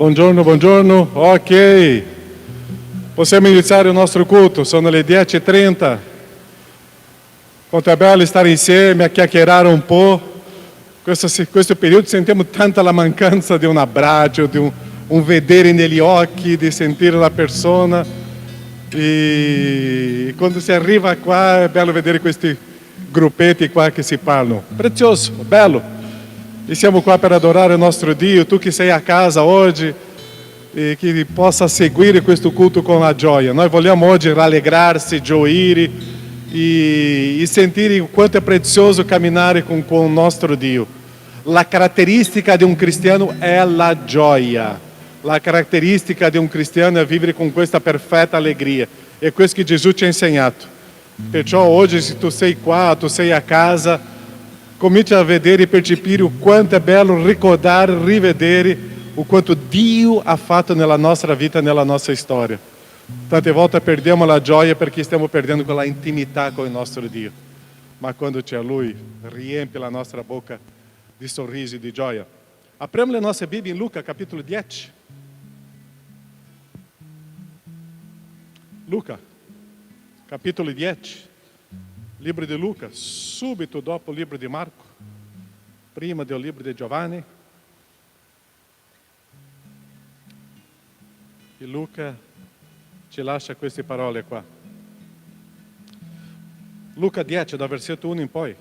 Buongiorno, buongiorno. Ok. Possiamo iniziare il nostro culto. Sono le 10:30. Quanto è bello stare insieme a chiacchierare un po'. Questo periodo sentiamo tanta la mancanza di un abbraccio, di un vedere negli occhi, di sentire la persona. E quando si arriva qua è bello vedere questi gruppetti qua che si parlano. Prezioso, bello. E siamo qua per adorare il nostro Dio. Tu che sei a casa oggi e che possa seguire questo culto con la gioia. Noi vogliamo oggi rallegrarsi, gioire e sentire o quanto è prezioso camminare com o nostro Dio. La caratteristica di un cristiano è la gioia. La caratteristica di un cristiano è vivere con questa perfetta allegria. È questo che Gesù ci ha insegnato. Perciò oggi, se tu sei qua, tu sei a casa, comincia a vedere e percepire o quanto è bello ricordare, rivedere o quanto Dio ha fatto nella nostra vita, nella nostra storia. Tante volte perdiamo la gioia perché stiamo perdendo quella intimità con il nostro Dio. Ma quando c'è Lui, riempie la nostra bocca di sorrisi, di gioia. Apriamo le nostre Bibbie in Luca, capitolo 10. Luca, capitolo 10. Libro di Luca, subito dopo il libro di Marco, prima del libro di Giovanni. E Luca ci lascia queste parole qua. Luca 10, da versetto 1 in poi.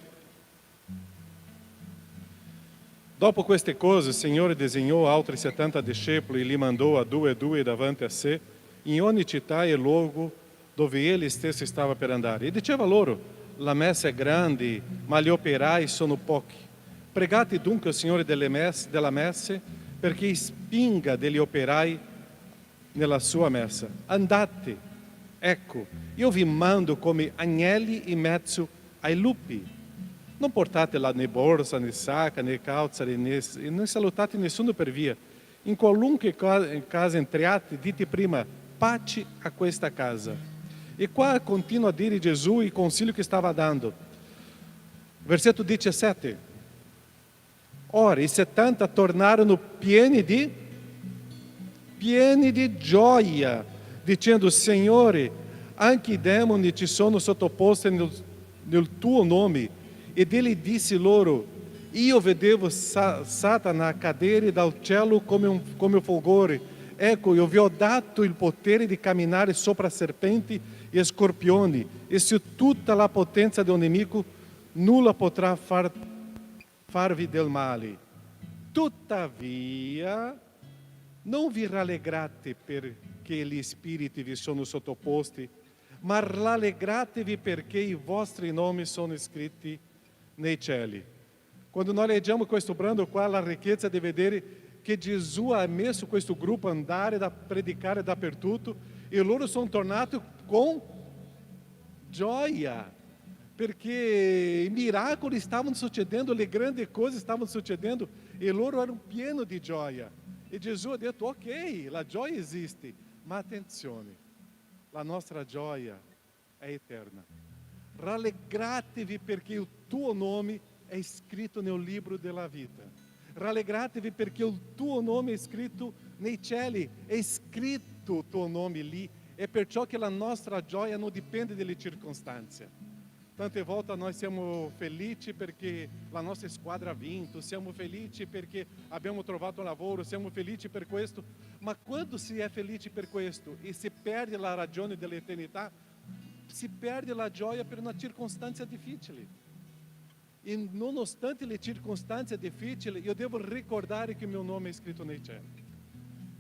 Dopo queste cose, il Signore designou altri 70 discepoli e li mandou a due davanti a sé, in ogni città e luogo dove ele stesso stava per andare. E diceva loro: la messe è grande, ma gli operai sono pochi. Pregate dunque il Signore della messe perché spinga degli operai nella sua messa. Andate, ecco, io vi mando come agnelli in mezzo ai lupi. Non portate là né borsa, né sacca, né calzare, né salutate nessuno per via. In qualunque casa entriate, dite prima, pace a questa casa. E qua continua a dire Gesù il consiglio che stava dando. Versetto 17. Ora, i 70 tornarono pieni di gioia, dicendo: Signore, anche i demoni ti sono sottoposti nel tuo nome. Ed ele disse loro: io vedevo Satana cadere dal cielo come un fulgore. Ecco, io vi ho dato il potere di camminare sopra serpenti e scorpioni, e su tutta la potenza del nemico nulla potrà farvi del male. Tuttavia, non vi rallegrate perché gli spiriti vi sono sottoposti, ma rallegratevi perché i vostri nomi sono scritti nei cieli. Quando noi leggiamo questo brano qua, la ricchezza di vedere che Gesù ha messo questo gruppo a andare a predicare dappertutto e loro sono tornati con gioia, perché i miracoli stavano succedendo, le grandi cose stavano succedendo e loro erano pieni di gioia. E Gesù ha detto: ok, la gioia esiste, ma attenzione, la nostra gioia è eterna. Rallegratevi perché il tuo nome è scritto nel libro della vita. Rallegratevi perché il tuo nome è scritto nei cieli, è scritto il tuo nome lì, e perciò che la nostra gioia non dipende dalle circostanze. Tante volte noi siamo felici perché la nostra squadra ha vinto, siamo felici perché abbiamo trovato un lavoro, siamo felici per questo, ma quando si è felici per questo e si perde la ragione dell'eternità, si perde la gioia per una circostanza difficile. E nonostante le circostanze difficili, io devo ricordare che il mio nome è scritto nei cieli.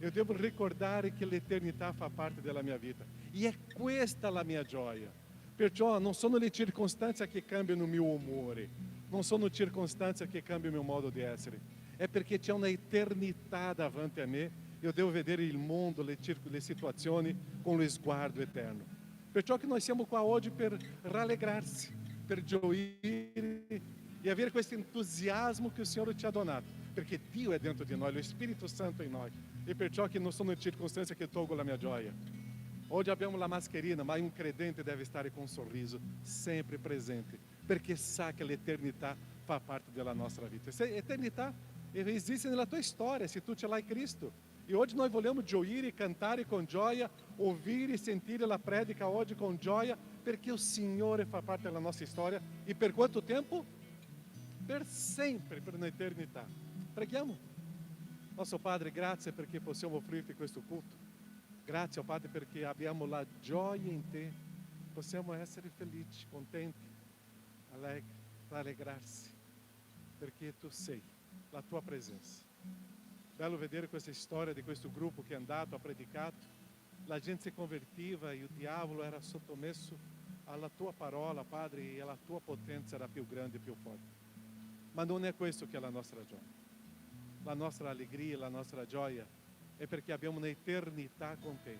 Io devo ricordare che l'eternità fa parte della mia vita. E è questa la mia gioia. Perciò non sono le circostanze che cambiano il mio umore, non sono circostanze che cambiano il mio modo di essere. È perché c'è una eternità davanti a me. Io devo vedere il mondo, le situazioni con lo sguardo eterno. Perciò che noi siamo qua oggi per rallegrarsi, per gioire e avere questo entusiasmo che il Signore ci ha donato, perché Dio è dentro di noi, lo Spirito Santo è in noi, e perciò che non sono circostanze che tolgono la mia gioia. Oggi abbiamo la mascherina, ma un credente deve stare con un sorriso sempre presente, perché sa che l'eternità fa parte della nostra vita. Se eternità esiste nella tua storia, se tu ce l'hai Cristo, E oggi noi vogliamo gioire e cantare con gioia, ouvire e sentire la predica oggi con gioia, perché il Signore fa parte della nostra storia. E per quanto tempo? Per sempre, per un'eternità. Preghiamo. Nostro Padre, grazie perché possiamo offrirti questo culto. Grazie, oh Padre, perché abbiamo la gioia in te. Possiamo essere felici, contenti, allegri, rallegrarsi, perché tu sei la tua presenza. Bello vedere questa storia di questo gruppo che è andato, ha predicato, la gente si convertiva e il diavolo era sottomesso alla tua parola, Padre, e la tua potenza era più grande e più forte. Ma non è questo che è la nostra gioia. La nostra allegria, la nostra gioia è perché abbiamo un'eternità con te.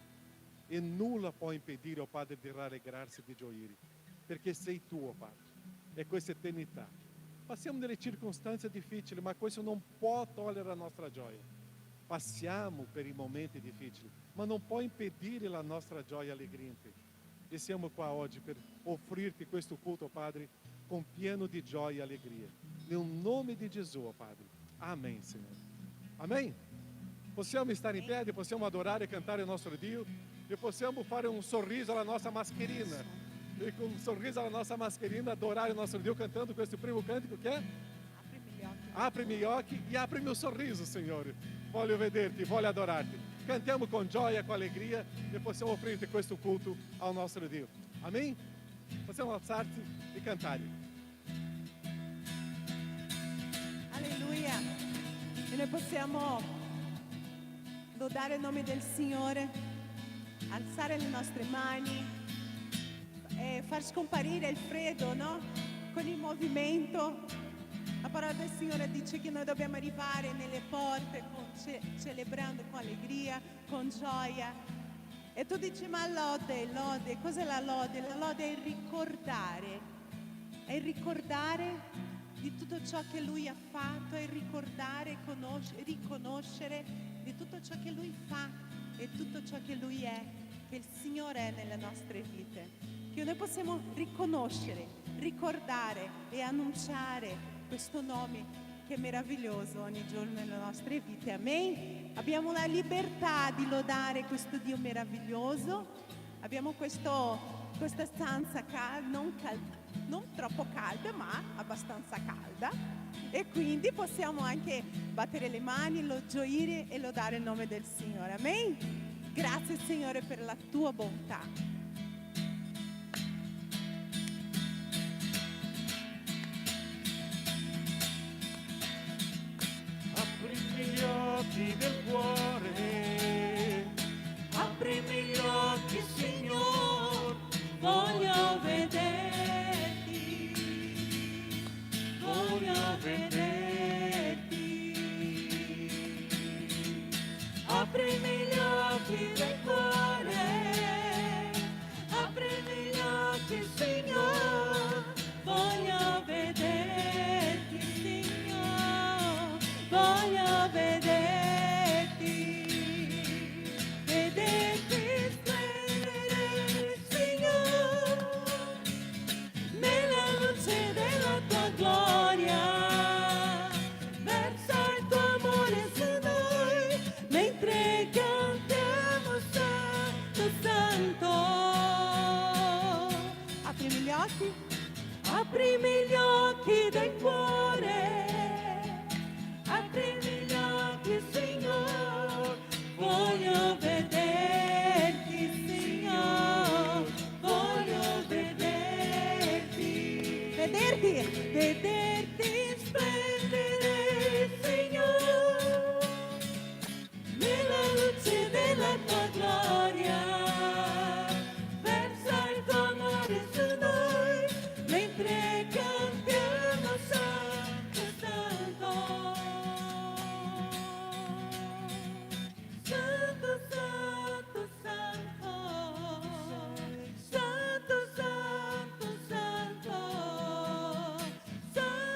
E nulla può impedire, oh Padre, di rallegrarsi e di gioire, perché sei tu, oh Padre. E questa eternità. Passiamo delle circostanze difficili, ma questo non può togliere la nostra gioia. Passiamo per i momenti difficili, ma non può impedire la nostra gioia e allegria in te. E siamo qua oggi per offrirti questo culto, Padre, con pieno di gioia e allegria. Nel nome di Gesù, oh Padre. Amém, Senhor. Amém? Possiamo stare in piedi, possiamo adorare e cantare il nostro Dio e possiamo fare un sorriso alla nostra mascherina. E con un sorriso alla nostra mascherina adorare il nostro Dio cantando questo primo cantico che è? Apri-mi gli occhi e apri-mi il sorriso, Signore. Voglio vederti, voglio adorarti. Cantiamo con gioia, con allegria e possiamo offrirti questo culto al nostro Dio. Amém? Possiamo alzarci e cantare. Alleluia. E noi possiamo lodare il nome del Signore, alzare le nostre mani e far scomparire il freddo, no? Con il movimento. La parola del Signore dice che noi dobbiamo arrivare nelle porte celebrando con allegria, con gioia. E tu dici, ma lode, cos'è la lode? La lode è il ricordare di tutto ciò che Lui ha fatto, è ricordare, riconoscere di tutto ciò che Lui fa e tutto ciò che Lui è, che il Signore è nelle nostre vite. Che noi possiamo riconoscere, ricordare e annunciare questo nome che è meraviglioso ogni giorno nelle nostre vite. Amen? Abbiamo la libertà di lodare questo Dio meraviglioso. Abbiamo questa stanza non troppo calda, ma abbastanza calda. E quindi possiamo anche battere le mani, gioire e lodare il nome del Signore. Amen? Grazie, Signore, per la tua bontà. Gli occhi del cuore, Aprimi gli occhi, Signore, voglio vederti, voglio vederti. Aprimi gli occhi del cuore, aprimi gli occhi, Signore, voglio vederti, Signore, voglio vederti, vederti splendere, Signore, nella luce della tua gloria, versa il tuo amore su noi, mentre cantiamo Santo, Santo. Aprimi gli occhi, aprimi gli occhi del cuore. Aprimi gli occhi, Signore, voglio vederti, Signore, voglio vederti, vederti splendere, Signore, nella luce della tua gloria, versa il tuo amore su noi, mentre cantiamo Santo, Santo. Santo, Santo, Santo, Santo, Santo, Santo, Santo,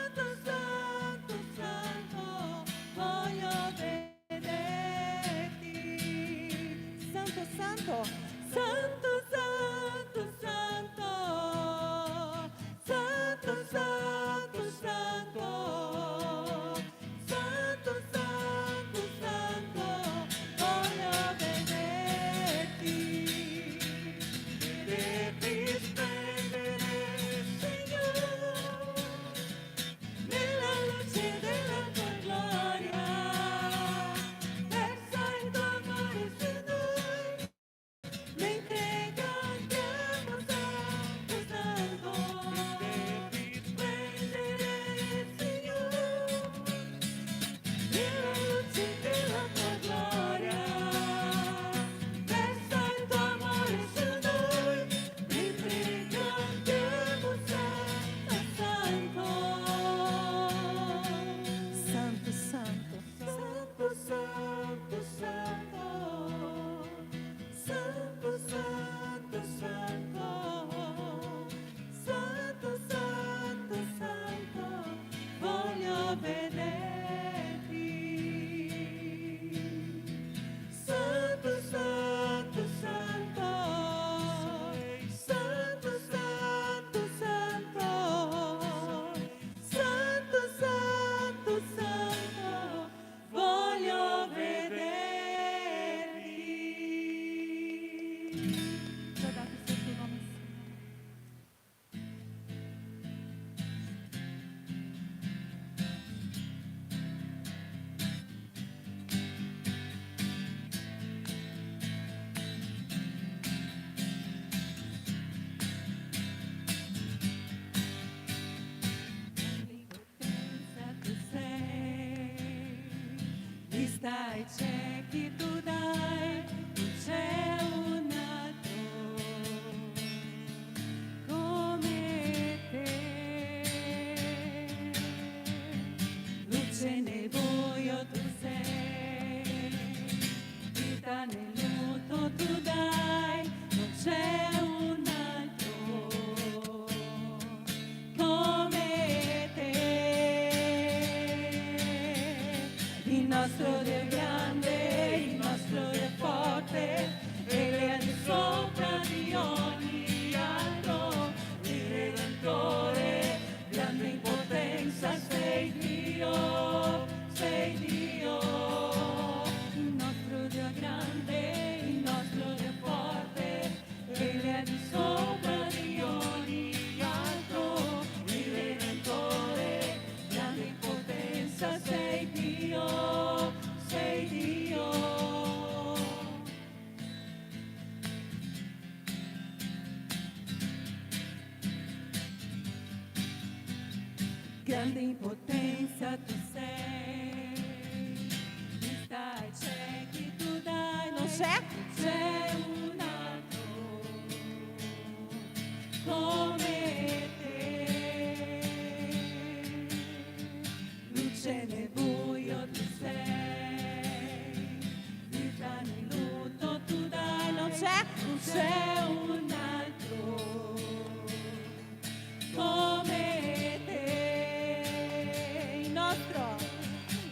Vista ai ciechi tu dai, non c'è un altro come te. Luce nel buio tu sei, vita nel luto tu dai, non c'è un altro come te. Il nostro Dio è grande, il nostro Dio è forte, Egli è di sopra di ogni altro, il Redentore, grande in potenza, sei Dio, sei Dio. Il nostro Dio è grande, il nostro Dio è forte, Egli è di sopra di ogni altro, il Redentore, grande in potenza, sei Dio, sei Dio. Grande in potenza tu sei, vista ai ciechi tu dai, non c'è un altro come te. Luce nel buio tu sei, vita nel lutto tu dai, non c'è un altro come te.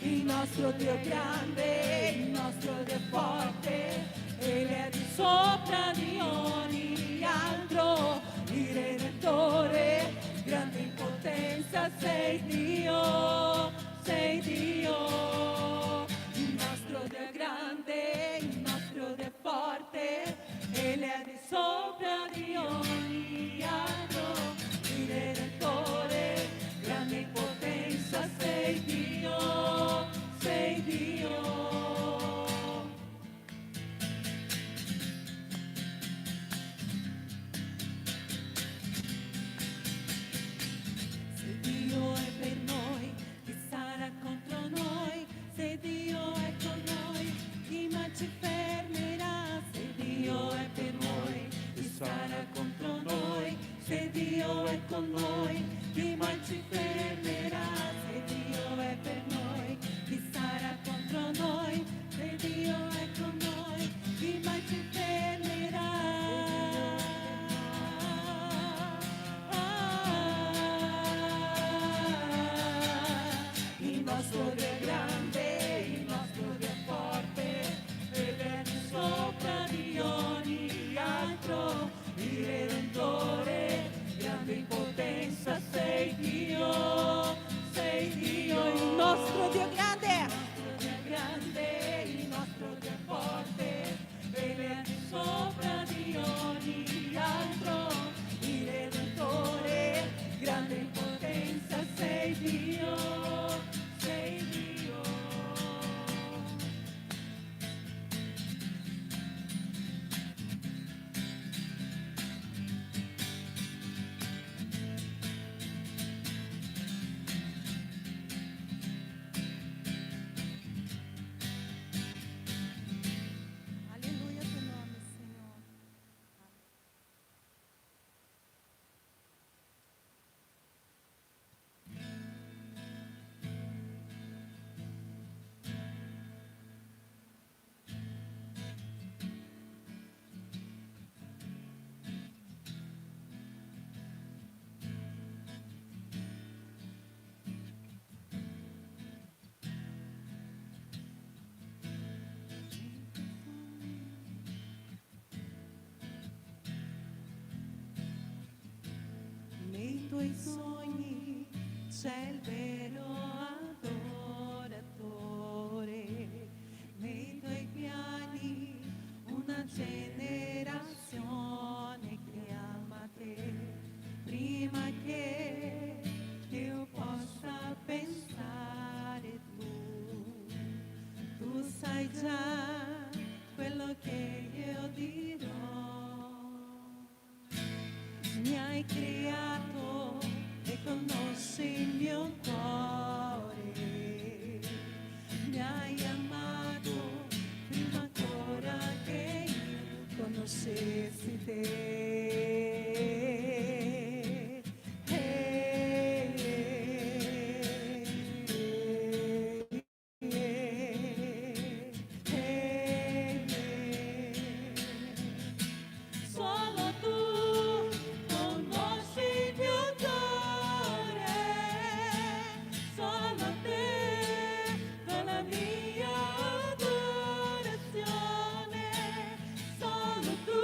Il nostro Dio è grande, il nostro Dio è forte, Egli è di sopra di ogni altro, il Redentore, grande in potenza, sei Dio, sei Dio. Il nostro Dio è grande, il nostro Dio è forte, Egli è di sopra di ogni altro, il Redentore, grande in potenza, sei Dio, sei Dio. Se Dio è per noi, chi sarà contro noi? Se Dio è con noi, chi mai ci fermerà? Se Dio è per noi, chi sarà contro noi? Se Dio è con noi, chi mai ci fermerà? Se Dio è per noi, chi sarà contro noi? Se Dio è con noi, chi mai ci fermerà? Il nostro Dio è grande, il nostro Dio è forte, Egli è di sopra di ogni altro, il Redentore, grande in potenza, sei Dio, sei Dio. Il nostro Dio è grande, il nostro Dio è forte, Egli è di sopra di ogni altro, il Redentore, grande in potenza, sei Dio, sei Dio. Aleluia, teu nome, Senhor. Nei tuoi sogni c'è il vero adoratore, nei tuoi piani una generazione che ama te, prima che io possa pensare tu sai già quello che io dirò. Mi hai creato e conosci il mio cuore, mi hai amato Solo tu conosci il mio cuore, solo a te do la mia adorazione, solo tu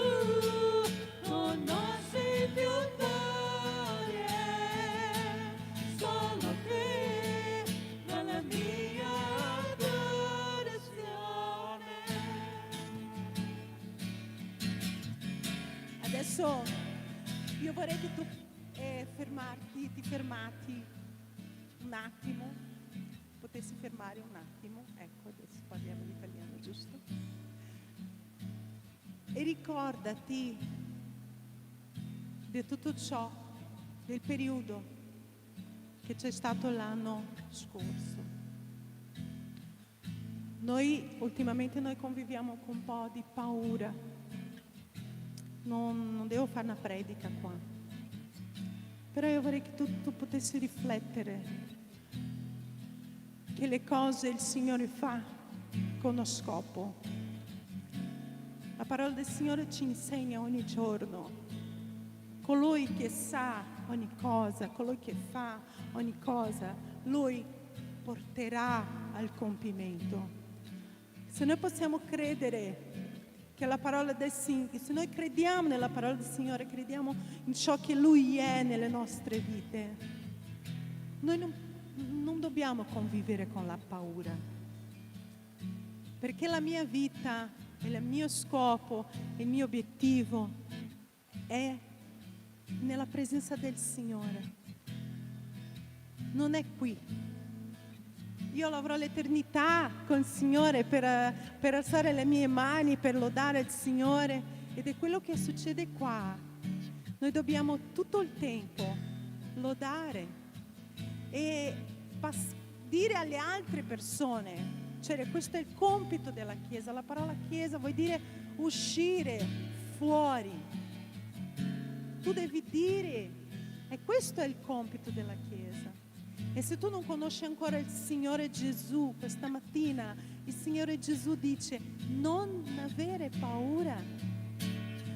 conosci il mio cuore, solo a te do la mia adorazione. Adesso io vorrei che tu ti fermati un attimo, potessi fermare un attimo, ecco adesso parliamo l'italiano, giusto? E ricordati di tutto ciò, del periodo che c'è stato l'anno scorso. Ultimamente noi conviviamo con un po' di paura. Non devo fare una predica qua, però io vorrei che tu potessi riflettere che le cose il Signore fa con uno scopo. La parola del Signore ci insegna ogni giorno: colui che sa ogni cosa, colui che fa ogni cosa, Lui porterà al compimento. Se noi possiamo credere che la parola del Signore, se noi crediamo nella parola del Signore, crediamo in ciò che Lui è nelle nostre vite, noi non dobbiamo convivere con la paura, perché la mia vita, il mio scopo, il mio obiettivo è nella presenza del Signore, non è qui. Io avrò l'eternità con il Signore per alzare le mie mani, per lodare il Signore, ed è quello che succede qua. Noi dobbiamo tutto il tempo lodare e dire alle altre persone, cioè questo è il compito della Chiesa. La parola Chiesa vuol dire uscire fuori. Tu devi dire, e questo è il compito della Chiesa. E se tu non conosci ancora il Signore Gesù, questa mattina il Signore Gesù dice: non avere paura.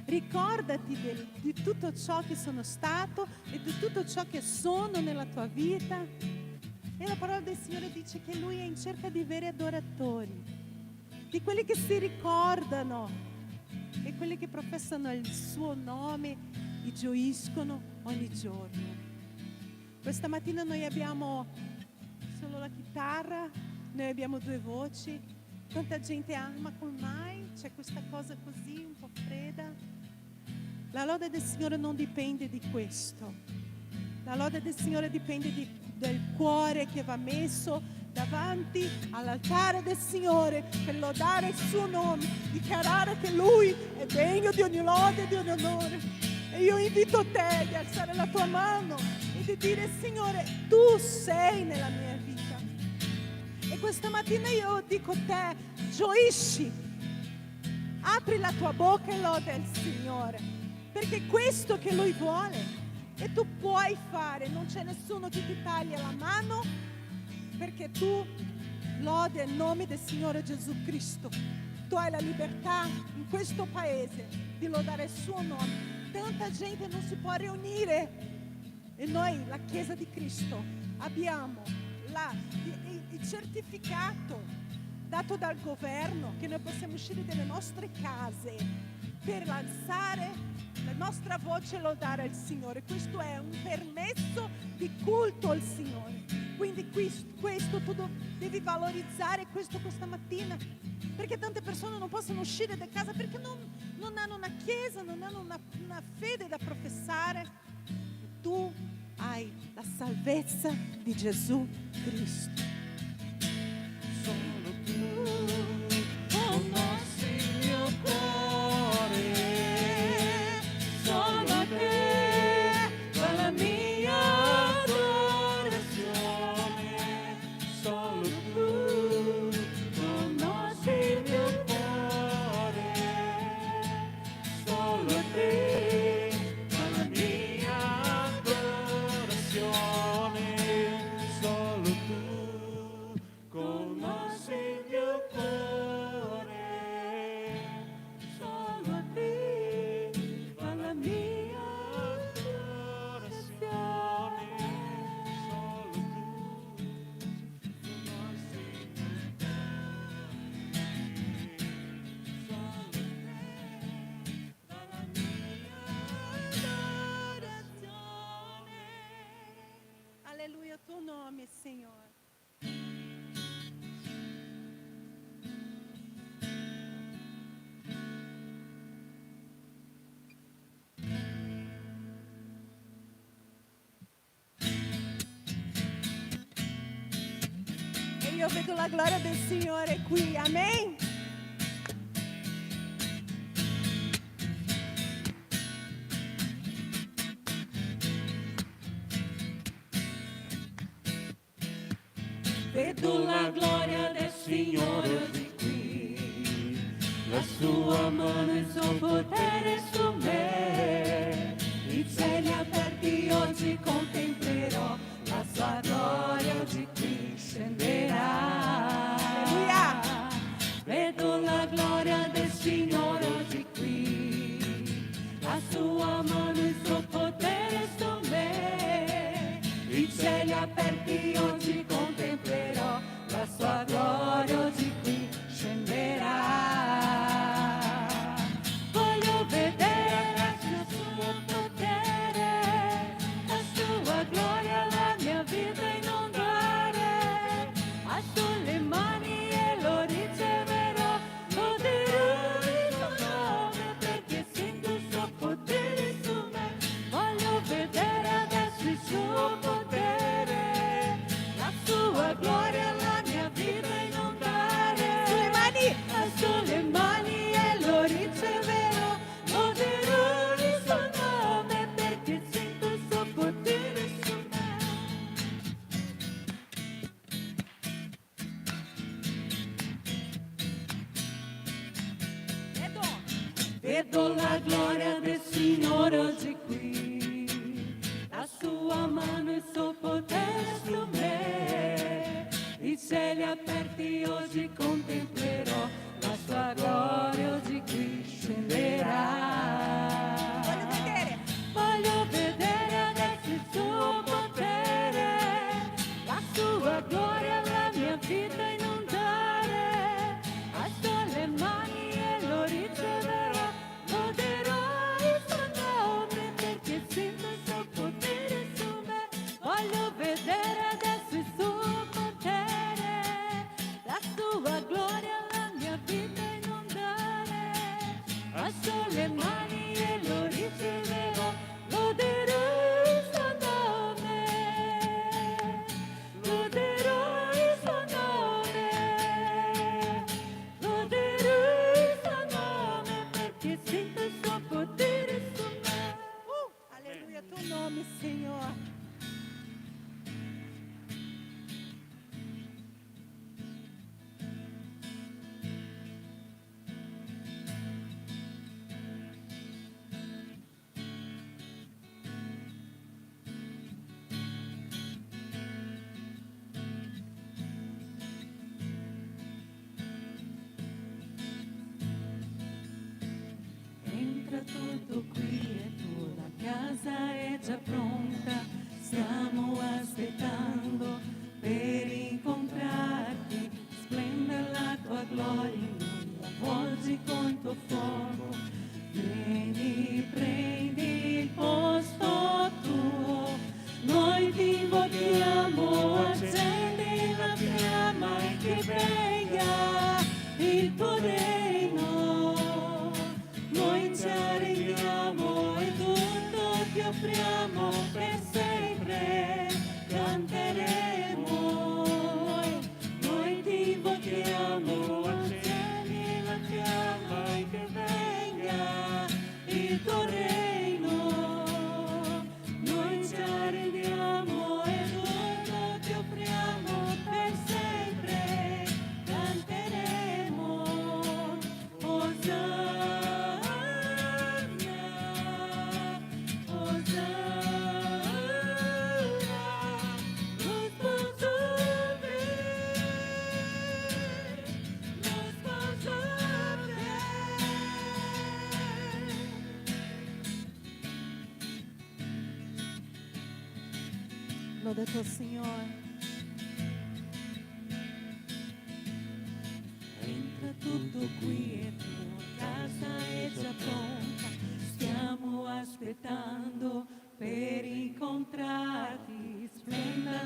Ricordati di tutto ciò che sono stato e di tutto ciò che sono nella tua vita. E la parola del Signore dice che Lui è in cerca di veri adoratori, di quelli che si ricordano e quelli che professano il suo nome e gioiscono ogni giorno. Questa mattina noi abbiamo solo la chitarra, noi abbiamo 2 voci, tanta gente ama, come mai c'è questa cosa così un po' fredda? La lode del Signore non dipende di questo, la lode del Signore dipende del cuore che va messo davanti all'altare del Signore per lodare il suo nome, dichiarare che Lui è degno di ogni lode e di ogni onore. E io invito te di alzare la tua mano e di dire: Signore, tu sei nella mia vita. E questa mattina io dico a te: gioisci, apri la tua bocca e loda il Signore, perché è questo che Lui vuole. E tu puoi fare, non c'è nessuno che ti taglia la mano, perché tu lodi il nome del Signore Gesù Cristo. Tu hai la libertà in questo paese di lodare il suo nome. Tanta gente non si può riunire e noi, la Chiesa di Cristo, abbiamo il certificato dato dal governo che noi possiamo uscire dalle nostre case per alzare la nostra voce e lodare il Signore. Questo è un permesso di culto al Signore. Quindi questo tu devi valorizzare questo questa mattina, perché tante persone non possono uscire da casa perché non hanno una chiesa, non hanno una fede da professare. Tu hai la salvezza di Gesù Cristo. Solo tu conosci il mio cuore, Solo a te va la mia adorazione. solo tu Conosci il mio cuore, solo a te Aleluia, o tuo nome, Senhor. E io vedo la gloria del Signore qui, amen? Vedo la gloria del Signore di qui, la sua mano e il suo potere su me. I cieli aperti oggi contemplerò, la sua gloria oggi qui scenderà. Alleluia! Vedo la gloria del Signore oggi qui, la sua mano e il suo potere su me. I cieli aperti oggi contemplerò, la sua gloria oggi qui scenderà. Voglio vedere il suo potere, la sua gloria, la mia vita inondare. Alzo le mani e lo riceverò, loderò il suo nome perché sento il suo potere su me. Voglio vedere adesso il suo potere, la sua gloria, la mia vita inondare. Sulle mani! Alzo le mani e lo riceverò, loderò il suo nome perché sento il suo potere su me. Vedo la gloria del Signore oggi qui, la sua mano e il suo potere su me. I cieli aperti oggi contemplerò, la sua gloria oggi qui scenderà. Voglio vedere! Voglio vedere adesso il suo potere, la sua gloria, la mia vita inondare. Alzo le mani e lo riceverò, loderò il suo nome perché sento il suo potere su me. Voglio vedere adesso il suo potere, la sua gloria, la mia vita inondare. Alzo le mani e lo riceverò, loderò il suo nome, loderò il suo nome, loderò il suo nome perché sento il suo potere su me. Aleluia, o tuo nome, Senhor. Entra tutto qui e tu, la casa è già pronta, stiamo aspettando per incontrarti. Splende la tua gloria in noi, avvolgi con il tuo fuoco. Vieni, prendi il posto tuo, noi ti invochiamo, accendi la fiamma e che venga il tuo regno. Noi ci arrendiamo e tutto ti offriamo, per sempre canteremo. Noi ti invochiamo, accendi la fiamma e che venga il tuo regno. Noi ci arrendiamo e tutto ti offriamo, per sempre canteremo. Osanna, Osanna, lo sposo Loda tuo Signore. Entra tutto qui e tua casa è già pronta, stiamo aspettando per incontrarti. Splenda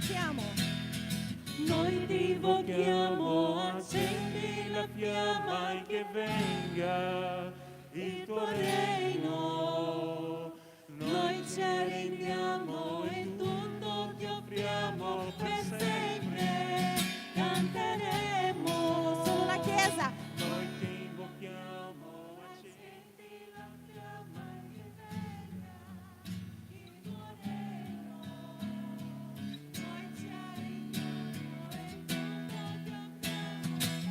invochiamo. Noi ti invochiamo, accendi la fiamma e che venga il tuo regno. Noi ci arrendiamo e tutto ti offriamo per sempre. Canteremo. Solo la Chiesa. Noi ti invochiamo, accendi la fiamma e che venga il tuo regno. Noi ci arrendiamo e tutto ti offriamo.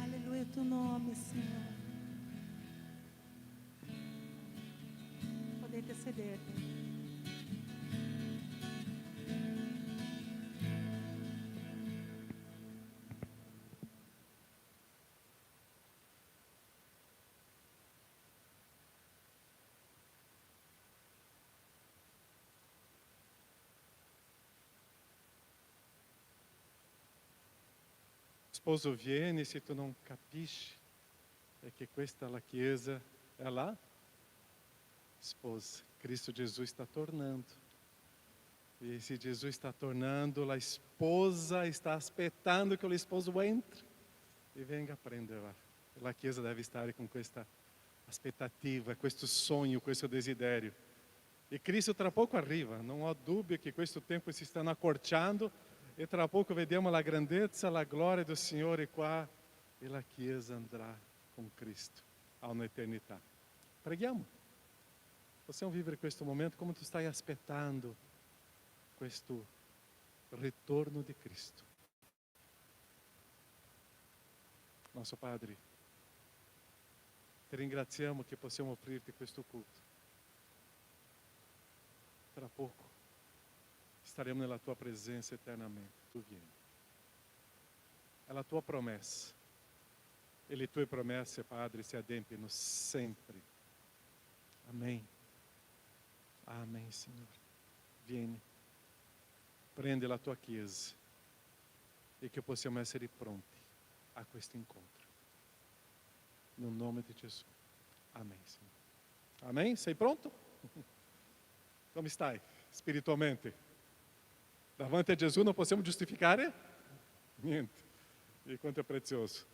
Aleluia, tu nome, Senhor. Potete sedervi. Sposo viene, se tu non capisci, è che questa è la Chiesa, è la sposa. Cristo Jesus está tornando. E se Jesus está tornando, a esposa está aspettando que o esposo entre e venga a prenderla. A Chiesa deve estar com questa aspettativa, questo sogno, questo desiderio. E Cristo tra poco arriva, non ho dubbio che questo tempo si stanno accorciando e tra poco vediamo la grandezza, la gloria do Signore qua e la Chiesa andrà con Cristo a un'eternità. Preghiamo. Possiamo vivere questo momento come tu stai aspettando questo ritorno di Cristo. Nosso Padre, ti ringraziamo che possiamo offrirti questo culto. Tra poco staremo nella tua presenza eternamente. Tu vieni. È la tua promessa. E le tue promesse, Padre, si adempiono sempre. Amém. Amém, Signore. Vieni. Prende la tua Chiesa e che possiamo essere pronti a questo incontro. No nome di Gesù. Amém, Signore. Amém? Sei pronto? Come stai spiritualmente? Davanti a Gesù non possiamo giustificare niente. E quanto è prezioso.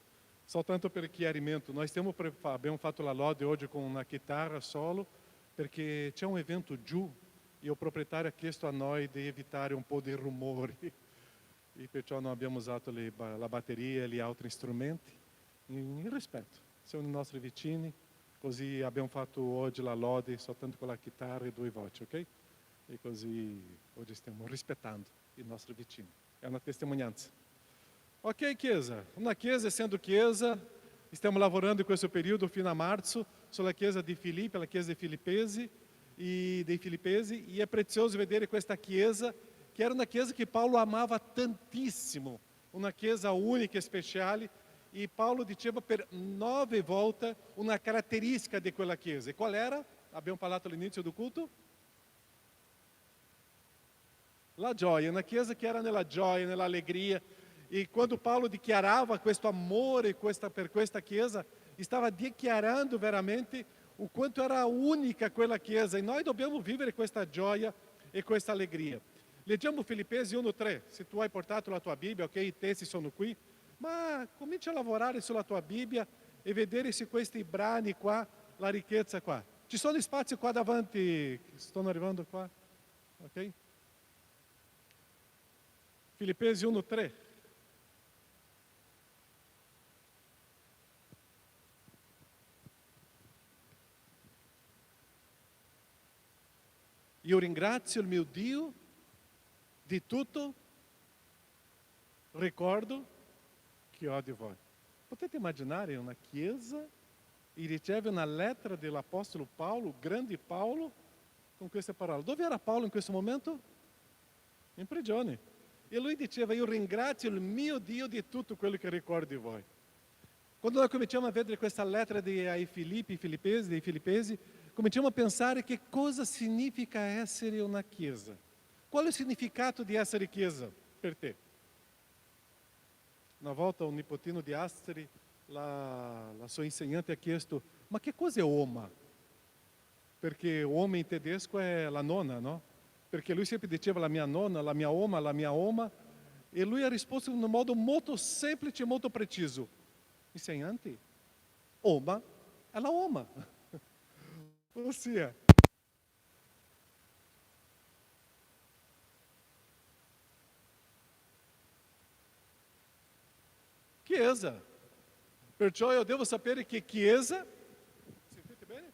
Soltanto per chiarimento, nós abbiamo fatto la lode oggi con una chitarra solo, perché c'è un evento giù e il proprietario ha chiesto a noi di evitare un po' di rumori. E perciò non abbiamo usato la batteria e gli altri strumenti. In rispetto, sono i nostri vicini, così abbiamo fatto oggi la lode soltanto con la chitarra e due voci, ok? E così oggi stiamo rispettando i nostri vicini. È una testimonianza. Ok, Chiesa. Una Chiesa, essendo Chiesa, stiamo lavorando in questo periodo fino a marzo sulla Chiesa di Filippi, la Chiesa dei Filippesi, e è prezioso vedere questa Chiesa, che era una Chiesa che Paolo amava tantissimo, una Chiesa unica e speciale, e Paolo diceva per 9 volte una caratteristica di quella Chiesa. E qual era? Abbiamo parlato all'inizio del culto? La gioia, una Chiesa che era nella gioia, nell'allegria. E quando Paolo dichiarava questo amore per questa Chiesa, stava dichiarando veramente o quanto era unica quella Chiesa. E noi dobbiamo vivere questa gioia e questa allegria. Leggiamo Filippesi 1:3. Se tu hai portato la tua Bibbia, ok, i testi sono qui, ma comincia a lavorare sulla tua Bibbia e vedere se questi brani qua, la ricchezza qua. Ci sono spazi qua davanti, stanno arrivando qua, ok? Filippesi 1:3. Io ringrazio il mio Dio di tutto ricordo che ho di voi. Potete immaginare una chiesa e riceve una lettera dell'Apostolo Paolo, grande Paolo, con queste parole. Dove era Paolo in questo momento? In prigione. E lui diceva, io ringrazio il mio Dio di tutto quello che ricordo di voi. Quando noi cominciamo a vedere questa lettera ai Filippesi, cominciamo a pensare che cosa significa essere una chiesa. Qual è il significato di essere chiesa per te? Una volta un nipotino di Asteri, la sua insegnante ha chiesto, ma che cosa è Oma? Perché Oma in tedesco è la nonna, no? Perché lui sempre diceva la mia nonna, la mia Oma, e lui ha risposto in un modo molto semplice e molto preciso. Insegnante, Oma è la Oma. Ossia, chiesa. Perciò io devo sapere che chiesa, sentite bene?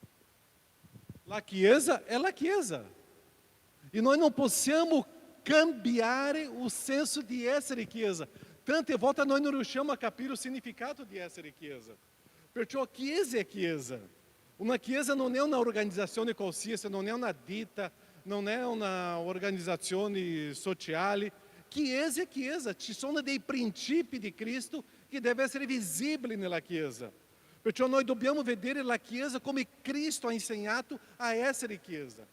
La chiesa è la chiesa. E noi non possiamo cambiare o senso di essere chiesa. Tante volte noi non riusciamo a capire o significato di essere chiesa. Perciò chiesa è chiesa. Una chiesa non è una organizzazione qualsiasi, non è una ditta, non è una organizzazione sociale. Chiesa è chiesa. Ci sono dei principi di Cristo che devem essere visibili nella chiesa. Perciò noi dobbiamo vedere la chiesa come Cristo ha insegnato a essere chiesa.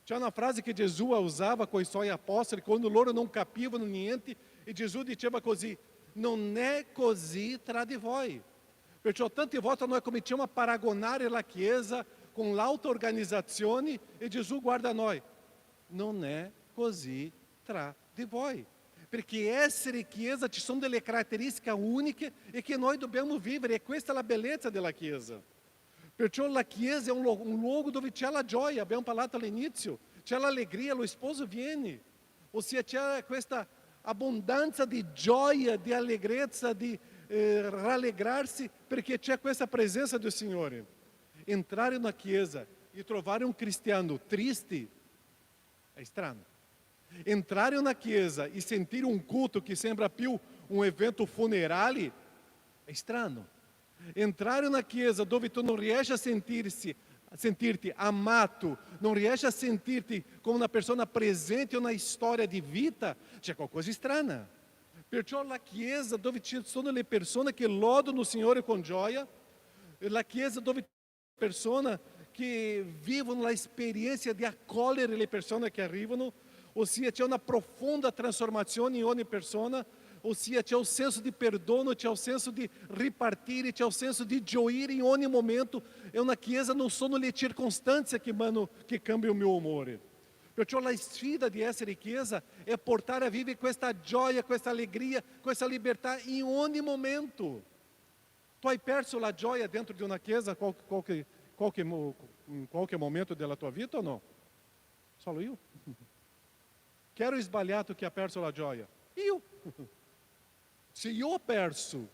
C'è una frase che Gesù usava con i suoi apostoli quando loro non capivano niente e Gesù diceva così, non è così tra di voi. Perciò tante volte noi cominciamo a paragonare la chiesa con l'auto-organizzazione e Gesù guarda noi, non è così tra di voi. Perché essere chiesa ci sono delle caratteristiche uniche e che noi dobbiamo vivere, e questa è la bellezza della chiesa. Perciò la chiesa è un luogo dove c'è la gioia, abbiamo parlato all'inizio, c'è l'allegria, lo sposo viene, ossia c'è questa abbondanza di gioia, di allegrezza, di rallegrarsi, perché c'è questa presenza del Signore. Entrare na chiesa e trovare un cristiano triste è strano. Entrare na chiesa e sentire un culto che sembra più un evento funerale è strano. Entrare na chiesa dove tu non riesci a sentirti amato, non riesci a sentirti come una persona presente na storia di vita, c'è qualcosa di strana. Perciò la chiesa dove ci sono le persone che lodano il Signore con gioia, la chiesa dove persone che vivono l'esperienza di accogliere le persone che arrivano, ossia c'è una profonda trasformazione in ogni persona, ossia c'è il senso di perdono, c'è il senso di ripartire, c'è il senso di gioire in ogni momento. È una chiesa, non sono le circostanze che cambiano il mio umore. Perciò la sfida di essere chiesa è portare a vivere questa gioia, questa allegria, questa libertà in ogni momento. Tu hai perso la gioia dentro di una chiesa in qualche momento della tua vita o no? Solo io? Chi era sbagliato che ha perso la gioia? Io. Se io ho perso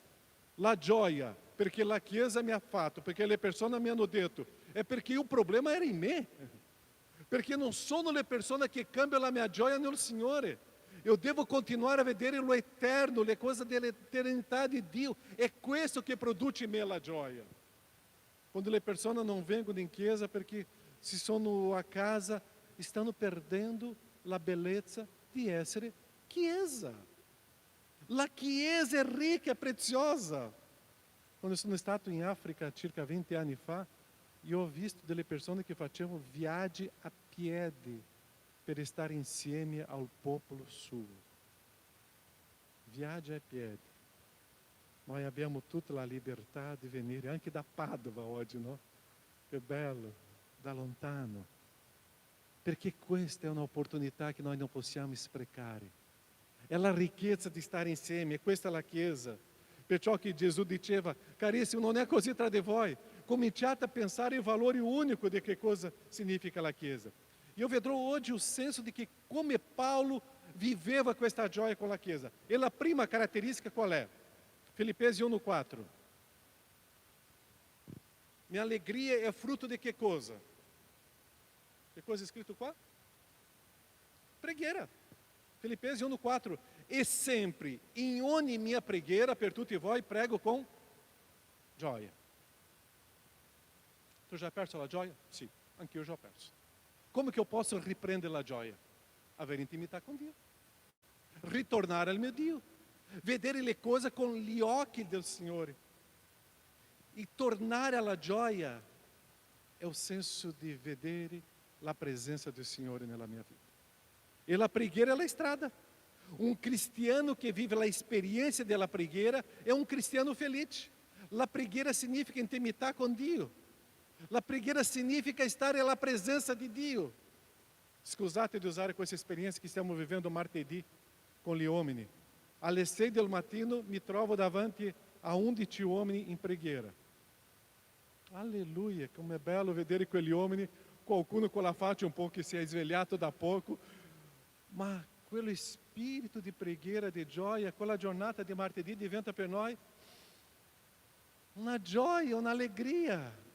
la gioia perché la chiesa mi ha fatto, perché le persone mi hanno detto, è perché il problema era in me. Perché non sono le persone che cambiano la mia gioia nel Signore. Eu devo continuare a vedere lo eterno, le cose dell'eternità di Dio. È questo che produce in me la gioia. Quando le persone non vengono in chiesa perché se sono a casa, stanno perdendo la bellezza di essere chiesa. La chiesa è ricca e preziosa. Quando sono stato in Africa circa 20 anni fa, io ho visto delle persone che facevano viaggi a piedi per stare insieme al popolo suo. Viaggi a piedi. Noi abbiamo tutta la libertà di venire anche da Padova oggi, no? Che bello, da lontano. Perché questa è un'opportunità che noi non possiamo sprecare. È la ricchezza di stare insieme, e questa è la Chiesa. Perciò che Gesù diceva, carissimo, non è così tra di voi. Cominciate a pensare il valore unico di che cosa significa la Chiesa. Io vedrò oggi il senso di che come Paolo viveva questa gioia con la Chiesa. E la prima caratteristica qual è? Filippesi 1,4. Minha alegria é fruto de que coisa? Que coisa é escrito qua? Preghiera. Filipenses 1,4. E sempre, in ogni mia preghiera per tutti voi, prego com gioia. Tu já perso la gioia? Sì, anch'io já perso. Come che eu posso riprendere la gioia? Avere intimità con Dio. Ritornare al mio Dio. Vedere le cose con gli occhi del Signore. E tornare alla gioia é o senso de vedere la presença do Signore nella mia vita. E la preghiera è la strada. Um cristiano que vive a experiência della preghiera é um cristiano feliz. La preghiera significa intimità con Dio. La preghiera significa estar nella presença di Dio. Scusate di usare questa esperienza che stiamo vivendo martedì con gli uomini. Alle 6 del mattino mi trovo davanti a 11 uomini in preghiera. Alleluia, come è bello vedere quegli uomini, qualcuno con la faccia un po' che si è svegliato da poco, ma quello spirito di preghiera, di gioia, quella giornata di martedì diventa per noi una gioia, un'allegria.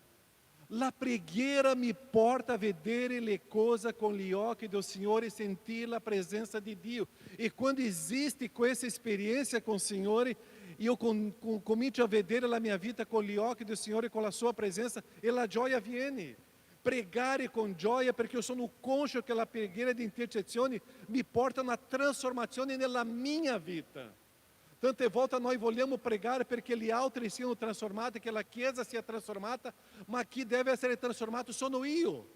La preghiera mi porta a vedere le cose con gli occhi del Signore e sentire la presenza di Dio. E quando esiste questa esperienza con il Signore, io comincio a vedere la mia vita con gli occhi del Signore, con la sua presenza, e la gioia viene. Pregare con gioia perché io sono conscio che la preghiera di intercessione mi porta a una trasformazione nella mia vita. Tante volte noi vogliamo pregare perché gli altri siano trasformati, che la Chiesa sia trasformata, ma chi deve essere trasformato sono io.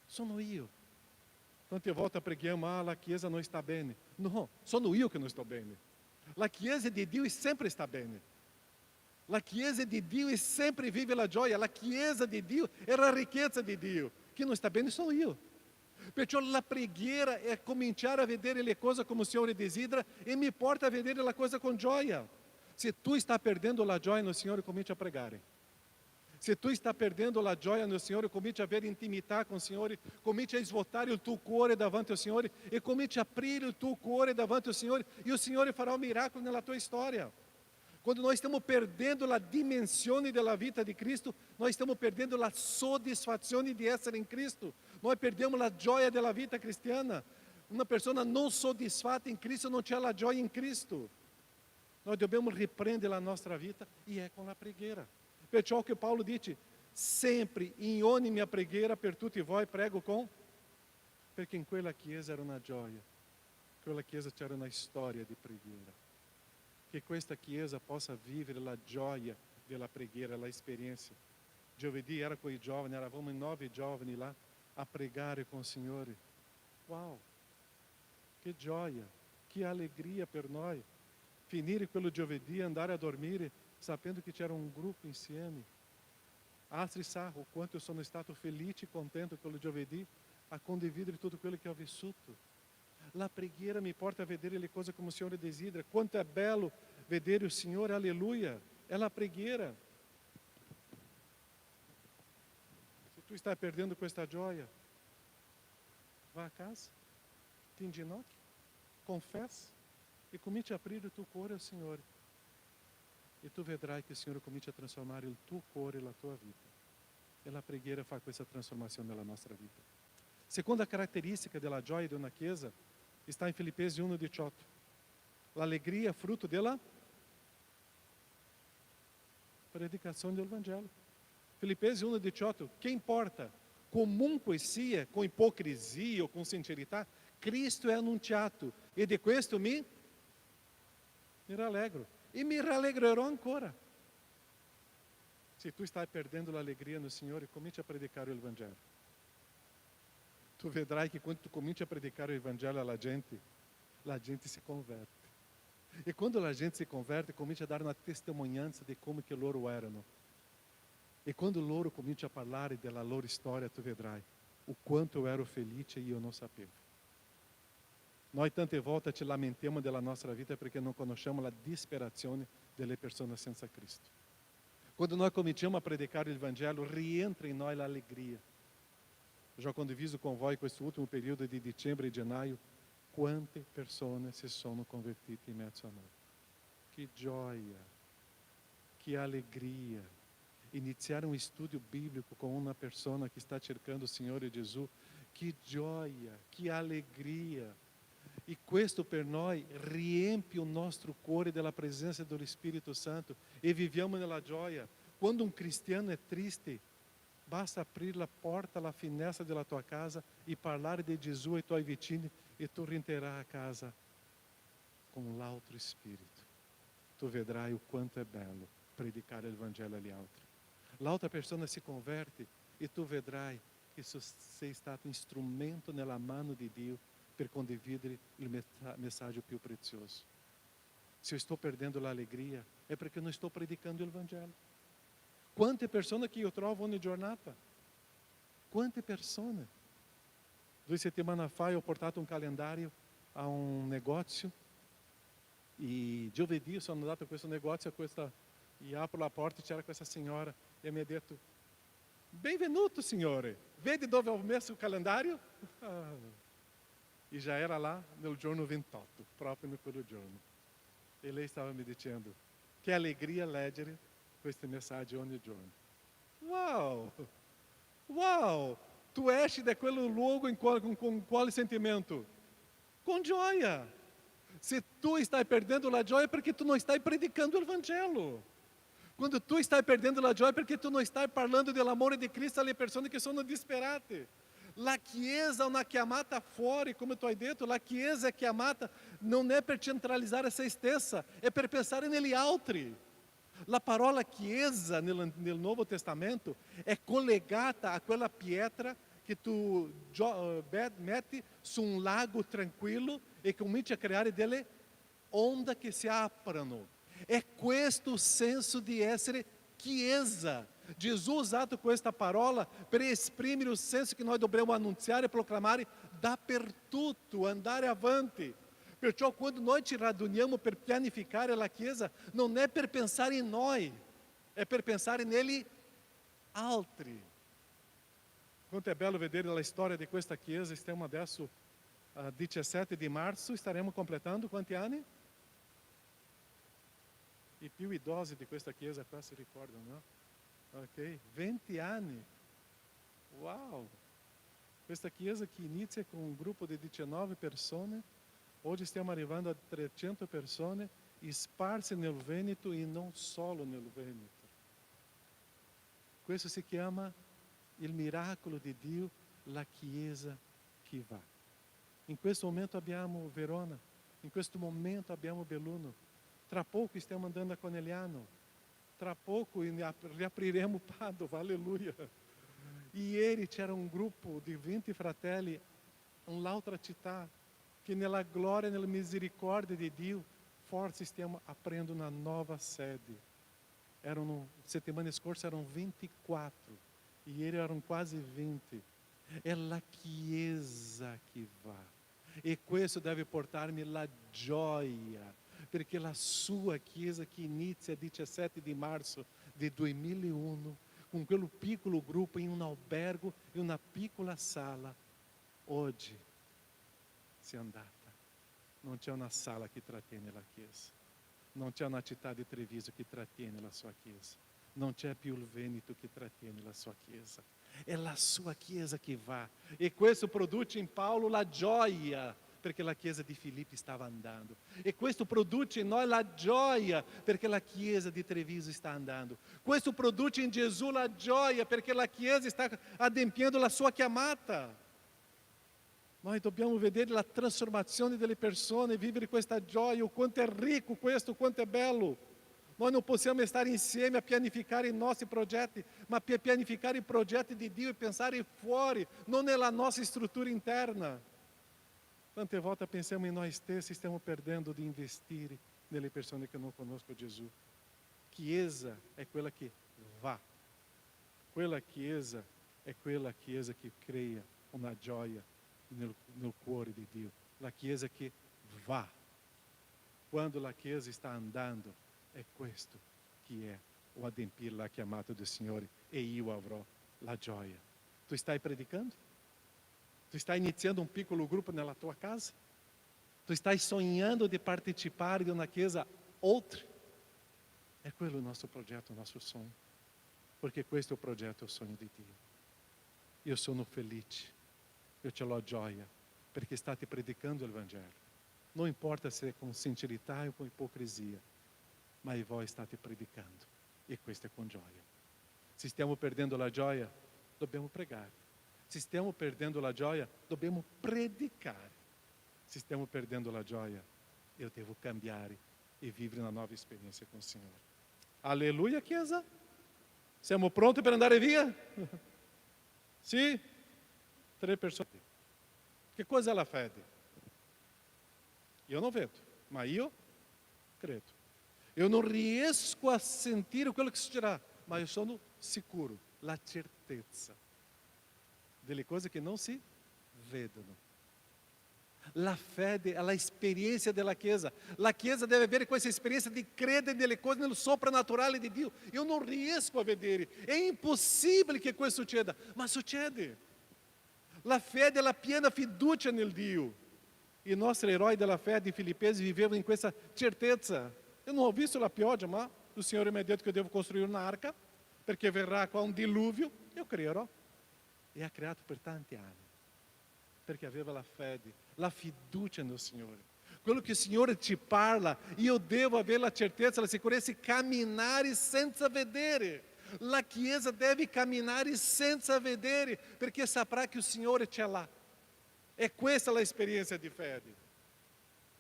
Sono io. Tante volte preghiamo, la Chiesa non sta bene. No, sono io che non sto bene. La Chiesa di Dio sempre sta bene. La Chiesa di Dio sempre vive la gioia. La Chiesa di Dio è la ricchezza di Dio. Chi non sta bene sono io. Perciò la preghiera è cominciare a vedere le cose come il Signore desidera e mi porta a vedere la cosa con gioia. Se tu sta perdendo la gioia no Signore, comincia a pregare. Se tu sta perdendo la gioia no Signore, comincia a avere intimità con il Signore, comincia a svuotare il tuo cuore davanti al Signore e comincia a aprire il tuo cuore davanti al Signore e il Signore farà un miracolo nella tua storia. Quando nós estamos perdendo a dimensão da vida de Cristo, nós estamos perdendo a satisfação de ser em Cristo. Nós perdemos a joia da vida cristiana. Uma pessoa não satisfeita em Cristo não tinha a joia em Cristo. Nós devemos repreender a nossa vida e é com a preghiera. Perciò que Paulo diz, sempre in ogni mia preghiera per tutti voi prego com, perché in quella chiesa era una gioia, quella chiesa c'era una storia di preghiera. Che questa chiesa possa vivere la gioia della preghiera, la esperienza. Giovedì era con i giovani, eravamo 9 giovani là a pregare con il Signore. Uau, che gioia, che allegria per noi. Finire quello giovedì, andare a dormire, sapendo che c'era un gruppo insieme. Astrid sa o quanto eu sono stato felice e contento quello giovedì a condividere tutto quello che ho vissuto. La preghiera mi porta a vedere le cose come il Signore desidera. Quanto è bello vedere il Signore, alleluia. È la preghiera. Se tu stai perdendo questa gioia, vá a casa, ti inginocchi, confessa e comincia a aprire il tuo cuore al Signore. E tu vedrai che il Signore comincia a trasformare il tuo cuore e la tua vita. E la preghiera fa questa trasformazione nella nostra vita. Seconda caratteristica della gioia di una chiesa está em Filipenses 1,18. A alegria é fruto dela predicação do Evangelho. Filipenses 1,18. Que importa? Comunque sia, com hipocrisia ou com sincerità, Cristo è annunciato e di questo mi rallegro. E mi rallegrerò ancora. Se tu stai perdendo a alegria no Signore, comincia a predicare o Evangelho. Tu vedrai che quando tu cominci a predicare o Evangelho alla gente si converte. E quando a gente se converte, comincia a dar uma testemunhanza de como que loro erano. E quando loro comincia a parlare della loro storia, tu vedrai o quanto eu ero felice e eu não sapevo. Nós tante volte ci lamentiamo della nostra vita perché non conosciamo la disperazione delle persone senza Cristo. Quando nós cominciamo a predicare il Vangelo, rientra in noi l'allegria. Já condiviso com voi questo ultimo período de dicembre e gennaio, quante persone si sono convertite in mezzo a noi. Che gioia, che allegria. Iniziare um estudo bíblico com uma pessoa que está cercando o Senhor Jesus, che gioia, che allegria. E questo per noi riempie il nostro cuore della presenza dello Spirito Santo e viviamo nella gioia. Quando un cristiano è triste, basta aprire la porta, la finestra della tua casa e parlare di Gesù ai tuoi vicini e tu rientrerai a casa con l'altro spirito. Tu vedrai o quanto è bello predicare il Vangelo agli altri. L'altra persona si converte e tu vedrai che sei stato strumento nella mano di Dio per condividere il messaggio più prezioso. Se eu estou perdendo a alegria, é porque eu não estou predicando o Evangelho. Quante persone che io trovo ogni giornata? Quante persone? 2 settimane fa ho portato un calendario a un negozio e giovedì sono andato a questo negozio e apro la porta e c'era questa signora e mi ha detto: benvenuto signore, vedi dove ho messo il calendario? E já era lá no giorno 28, proprio in quel giorno. E lei stava mi dicendo: che allegria leggere questi messaggi ogni giorno. Uau! Uau! Tu esci da quel luogo com quale sentimento? Com gioia. Se tu stai perdendo a gioia é porque tu não está predicando o Evangelho. Quando tu stai perdendo a gioia é porque tu não está parlando dell'amore di Cristo alle persone che sono disperate. La Chiesa è una chiamata fuori, come tu hai detto, la Chiesa è chiamata non è per centralizzare se stessa, è per pensare negli altri. La parola Chiesa nel Nuovo Testamento è collegata a quella pietra che tu metti su un lago tranquillo e cominci a creare delle onde che si aprono. È questo il senso di essere Chiesa. Gesù ha usato questa parola per esprimere il senso che noi dobbiamo annunziare e proclamare dappertutto, andare avanti. Perciò quando noi ci raduniamo per pianificare la Chiesa, non è per pensare in noi, è per pensare negli altri. Quanto è bello vedere la storia di questa Chiesa. Stiamo adesso a 17 di marzo, staremo completando quanti anni? I più idosi di questa Chiesa qua si ricordano, no? Ok, 20 anni. Wow! Questa Chiesa che inizia con un gruppo di 19 persone, oggi stiamo arrivando a 300 persone sparse nel Veneto e non solo nel Veneto. Questo si chiama il miracolo di Dio, la Chiesa che va. In questo momento abbiamo Verona, in questo momento abbiamo Belluno, tra poco stiamo andando a Conegliano, tra poco riapriremo Padova, alleluia. Ieri c'era un gruppo di 20 fratelli in l'altra città che nella gloria e nella misericordia di Dio forse stiamo aprendo una nuova sede. Settimane scorse erano 24, ieri erano quasi 20. È la Chiesa che va. E questo deve portarmi la gioia, perché la sua Chiesa che inizia 17 di marzo del 2001, con quel piccolo gruppo in un albergo, in una piccola sala, oggi si è andata. Non c'è una sala che trattiene la Chiesa, non c'è una città di Treviso che trattiene la sua Chiesa, non c'è più il Veneto che trattiene la sua Chiesa, è la sua Chiesa che va. E questo produce in Paolo la gioia, perché la Chiesa di Filippi stava andando. E questo produce in noi la gioia, perché la Chiesa di Treviso sta andando. Questo produce in Gesù la gioia, perché la Chiesa sta adempiendo la sua chiamata. Noi dobbiamo vedere la trasformazione delle persone, vivere questa gioia, o quanto è ricco questo, o quanto è bello. Noi non possiamo stare insieme a pianificare i nostri progetti, ma per pianificare i progetti di Dio e pensare fuori, non nella nostra struttura interna. Tante volte pensiamo in noi stessi e stiamo perdendo di investire nelle persone che non conoscono Gesù. Chiesa è quella che va. Quella Chiesa è quella Chiesa che crea una gioia nel cuore di Dio. La Chiesa che va. Quando la Chiesa sta andando, è questo che è o adempire la chiamata del Signore, e io avrò la gioia. Tu stai predicando? Tu stai iniziando un piccolo gruppo nella tua casa? Tu stai sognando di partecipare di una Chiesa oltre? È quello il nostro progetto, il nostro sogno. Perché questo è il progetto, il sogno di Dio. Io sono felice io ce l'ho gioia, perché state predicando il Vangelo. Non importa se è con sincerità o con ipocrisia, ma voi state predicando, e questo è con gioia. Se stiamo perdendo la gioia, dobbiamo pregare. Se stiamo perdendo la gioia, dobbiamo predicare. Se stiamo perdendo la gioia, io devo cambiare e vivere una nuova esperienza con il Signore. Alleluia, Chiesa? Siamo pronti per andare via? Sì? 3 persone. Che cosa è la fede? Io non vedo, ma io credo. Eu não riesco a sentir quello che succederà, ma io sono sicuro, la certezza delle cose che non si vedono. La fede è l'esperienza della Chiesa. La Chiesa deve avere questa esperienza di credere nelle cose, nel soprannaturale di Dio. Io non riesco a vedere, è impossibile che questo succeda, ma succede. La fede è la piena fiducia nel Dio. I nostri eroi della fede di Filippesi vivevano in questa certezza. Eu não ho visto la pioggia, ma il Signore mi ha detto che devo costruire un'arca, perché verrà qua un diluvio, io crederò. E ha creato per tanti anni, perché aveva la fede, la fiducia nel Signore. Quello che il Signore ci parla, io devo avere la certezza, la sicurezza di camminare senza vedere. La Chiesa deve camminare senza vedere, perché saprà che il Signore c'è là. E questa è l'esperienza di fede.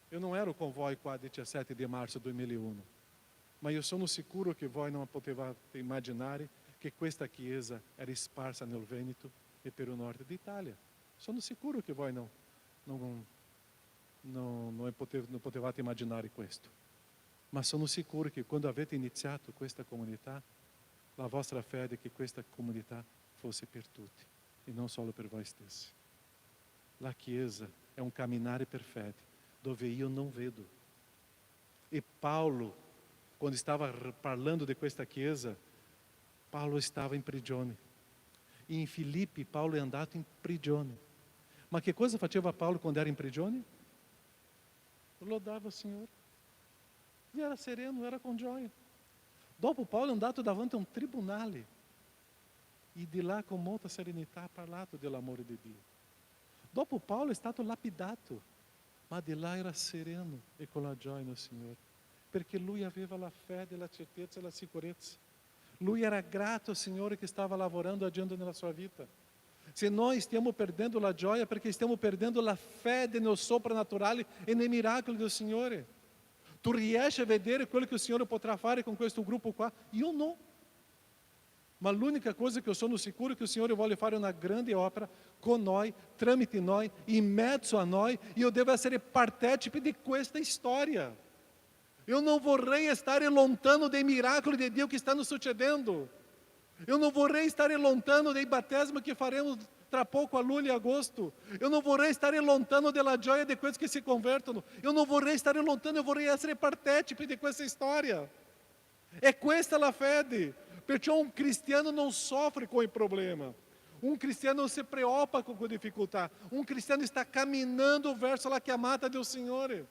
Eu não era o convoi qua 17 di marzo 2001, ma io sono sicuro che voi non potevate immaginare che questa chiesa era sparsa nel Veneto e per il nord d'Italia. Sono sicuro che voi non potevate immaginare questo. Ma sono sicuro che quando avete iniziato questa comunità, la vostra fede è che questa comunità fosse per tutti e non solo per voi stessi. La Chiesa è un camminare per fede, dove io non vedo. E Paulo, quando stava parlando di questa chiesa, Paulo stava in prigione. E in Filippi Paulo è andato in prigione. Ma che cosa faceva Paulo quando era in prigione? Lodava il Signore. E era sereno, era con gioia. Dopo Paulo è andato davanti a un tribunale. E di là con molta serenità ha parlato dell'amore di Dio. Dopo Paulo è stato lapidato. Ma di là era sereno e con la gioia nel Signore, perché lui aveva la fede, la certezza e la sicurezza. Lui era grato al Signore che stava lavorando, agindo nella sua vita. Se noi stiamo perdendo la gioia, perché stiamo perdendo la fede nel soprannaturale e nei miracoli del Signore. Tu riesci a vedere quello che il Signore potrà fare con questo gruppo qua? Io no. Ma l'unica cosa che eu sono sicuro è che il Signore vuole fare una grande opera con noi, tramite noi, in mezzo a noi, e eu devo essere partecipe di questa storia. Eu não vorrei stare lontano dei miracoli di Dio che stanno succedendo. Eu não vorrei stare lontano dei battesimi che faremo tra poco a luglio e agosto. Eu não vorrei stare lontano della gioia di quelli che si convertono. Eu não vorrei stare lontano, eu vorrei essere partecipe di questa storia. É questa la fede. Perciò un cristiano non soffre com o problema. Um cristiano não se preocupa com a dificuldade. Um cristiano está caminhando verso la chiamata del Signore.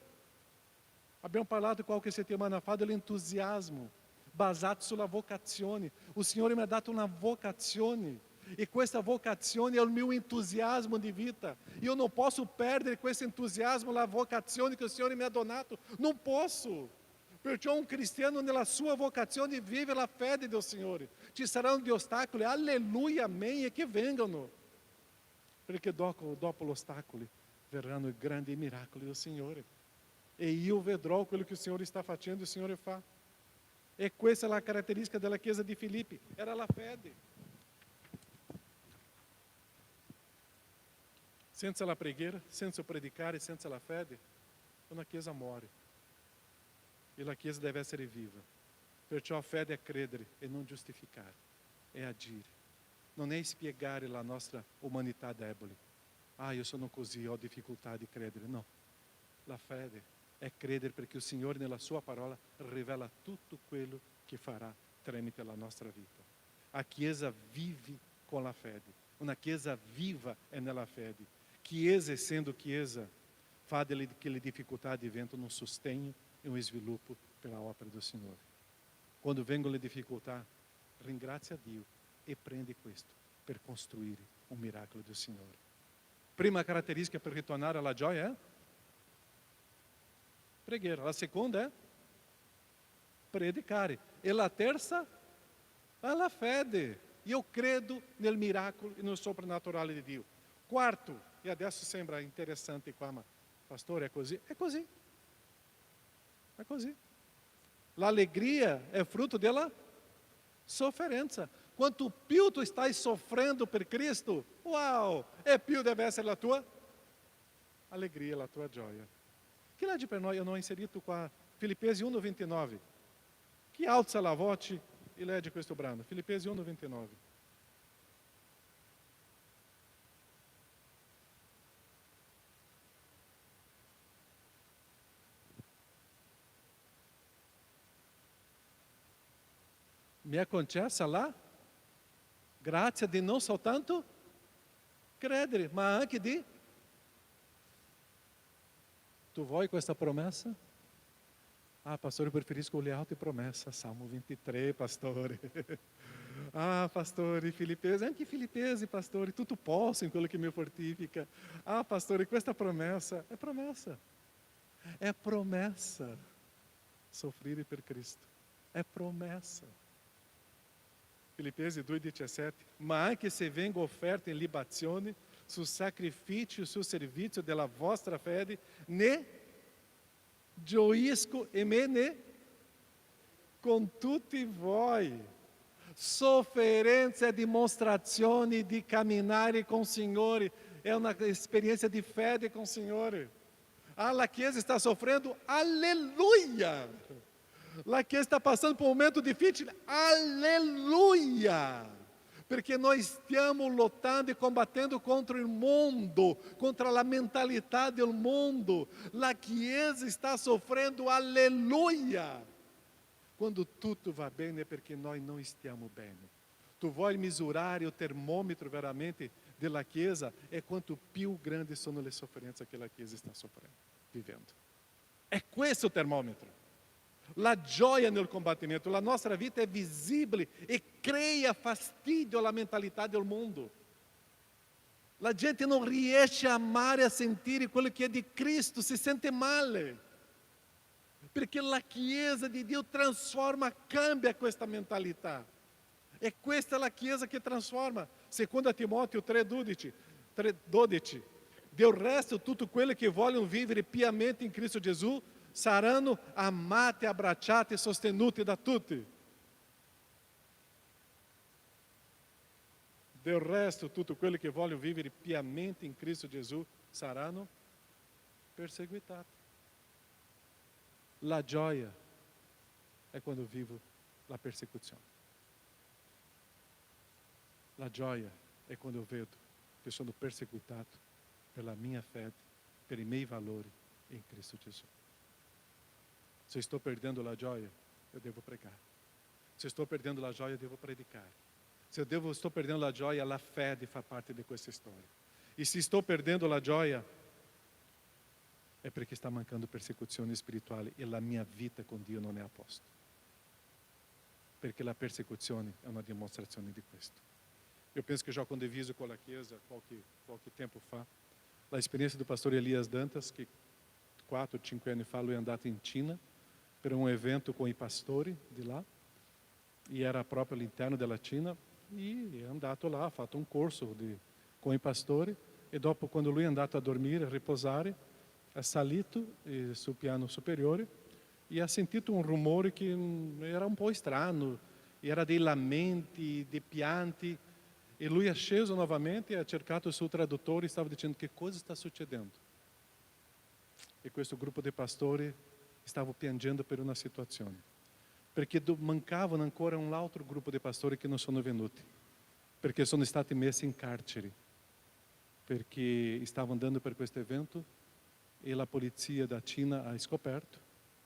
Abbiamo parlato qualche settimana fa dell'entusiasmo basato sulla vocazione. O Signore mi ha dato una vocazione. E questa vocazione è il mio entusiasmo di vita. Io non posso perdere questo entusiasmo, la vocazione che il Signore mi ha donato. Non posso. Perciò un cristiano nella sua vocazione vive la fede del Signore. Ci saranno gli ostacoli, alleluia, amém, e che vengano. Perché dopo gli ostacoli verranno i grandi miracoli del Signore. E io vedrò quello che il Signore sta facendo, il Signore fa. E questa è la caratteristica della Chiesa di Filippi, era la fede. Senza la preghiera, senza predicare, senza la fede, una Chiesa muore. E la Chiesa deve essere viva. Perciò a fede è credere e non giustificare, è agire. Non è spiegare la nostra umanità debole. Io sono così, ho difficoltà di credere. No, la fede è credere perché il Signore nella sua parola rivela tutto quello che farà tramite la nostra vita. A Chiesa vive con la fede. Una Chiesa viva è nella fede. Chiesa, essendo Chiesa, fa che le difficoltà diventano un sostegno e un sviluppo per la opera del Signore. Quando vengono le difficoltà, ringrazia Dio e prende questo per costruire un miracolo del Signore. prima caratteristica per ritornare alla gioia è preghiera. La seconda è predicare. E la terza è la fede. Io credo nel miracolo e no soprannaturale di Dio. Quarto, e adesso sembra interessante qua, ma pastore è così? È così. È così. L'allegria è frutto della sofferenza. Quanto più tu stai soffrendo per Cristo, uau, e più deve essere la tua allegria, la tua gioia. Chi legge per noi? Eu non ho inserito qua Filippesi 1:29. Chi alza la voce e legge questo brano? Filippesi 1:29. Mi è concessa la grazia di non soltanto credere, ma anche di... Tu vuoi questa promessa? Ah, pastore, eu preferisco olhar alto e promessa. Salmo 23, pastore. Ah, pastore, Filippesi, anche Filippesi, pastore, tutto posso in quello che mi fortifica. Ah, pastore, questa promessa è promessa. È promessa. Soffrire per Cristo. È promessa. Filippesi 2,17. Ma anche se vengo offerta in libazione, sul sacrificio, sul servizio della vostra fede, ne gioisco e me ne con tutti voi. Sofferenza è dimostrazione di camminare com o Signore, é uma experiência de fede com o Signore. Ah, la Chiesa está sofrendo, aleluia! La Chiesa está passando por um momento difícil, aleluia! Porque nós estamos lutando e combatendo contra o mundo, contra a mentalidade do mundo. La Chiesa está sofrendo, aleluia! Quando tudo va bene é porque nós não stiamo bene. Tu vuoi misurare o termômetro veramente della Chiesa é quanto più grandi sono le sofferenze che la Chiesa sta soffrendo, vivendo. È questo o termômetro. La gioia nel combattimento, la nostra vita è visibile e crea fastidio alla mentalità del mondo. La gente non riesce a amare e a sentire quello che è di Cristo, si sente male. Perché la Chiesa di Dio transforma, cambia questa mentalità. E questa è la Chiesa che transforma. Secondo Timoteo 3,12. Del resto, tutto quello che vogliono vivere piamente in Cristo Gesù saranno amati, abbracciati e sostenuti da tutti. Del resto, tutto quello che vogliono vivere piamente in Cristo Gesù saranno perseguitati. La gioia è quando vivo la persecuzione. La gioia è quando vedo che sono perseguitato per la mia fede, per i miei valori in Cristo Gesù. Se sto perdendo la gioia, eu devo pregare. Se sto perdendo la gioia, devo predicare. Se sto perdendo la gioia, la fede fa parte di questa storia. E se sto perdendo la gioia, è perché sta mancando persecuzione spirituale e la mia vita con Dio non è a posto. Perché la persecuzione è una dimostrazione di questo. Io penso che già condiviso con la Chiesa qualche tempo fa, la esperienza do pastor Elias Dantas, che 4 o 5 anni fa lui è andato in Cina per un evento con i pastori di là, e era proprio all'interno della Cina, e è andato là, ha fatto un corso con i pastori, e dopo, quando lui è andato a dormire, a riposare, è salito sul piano superiore e ha sentito un rumore che era un po' strano, era dei lamenti, dei pianti, e lui è sceso novamente e ha cercato il suo traduttore e stava dicendo: che cosa sta succedendo? E questo gruppo di pastori stava piangendo per una situazione, perché mancavano ancora un altro gruppo di pastori che non sono venuti, perché sono stati messi in carcere, perché stavano andando per questo evento e la polizia da Cina ha scoperto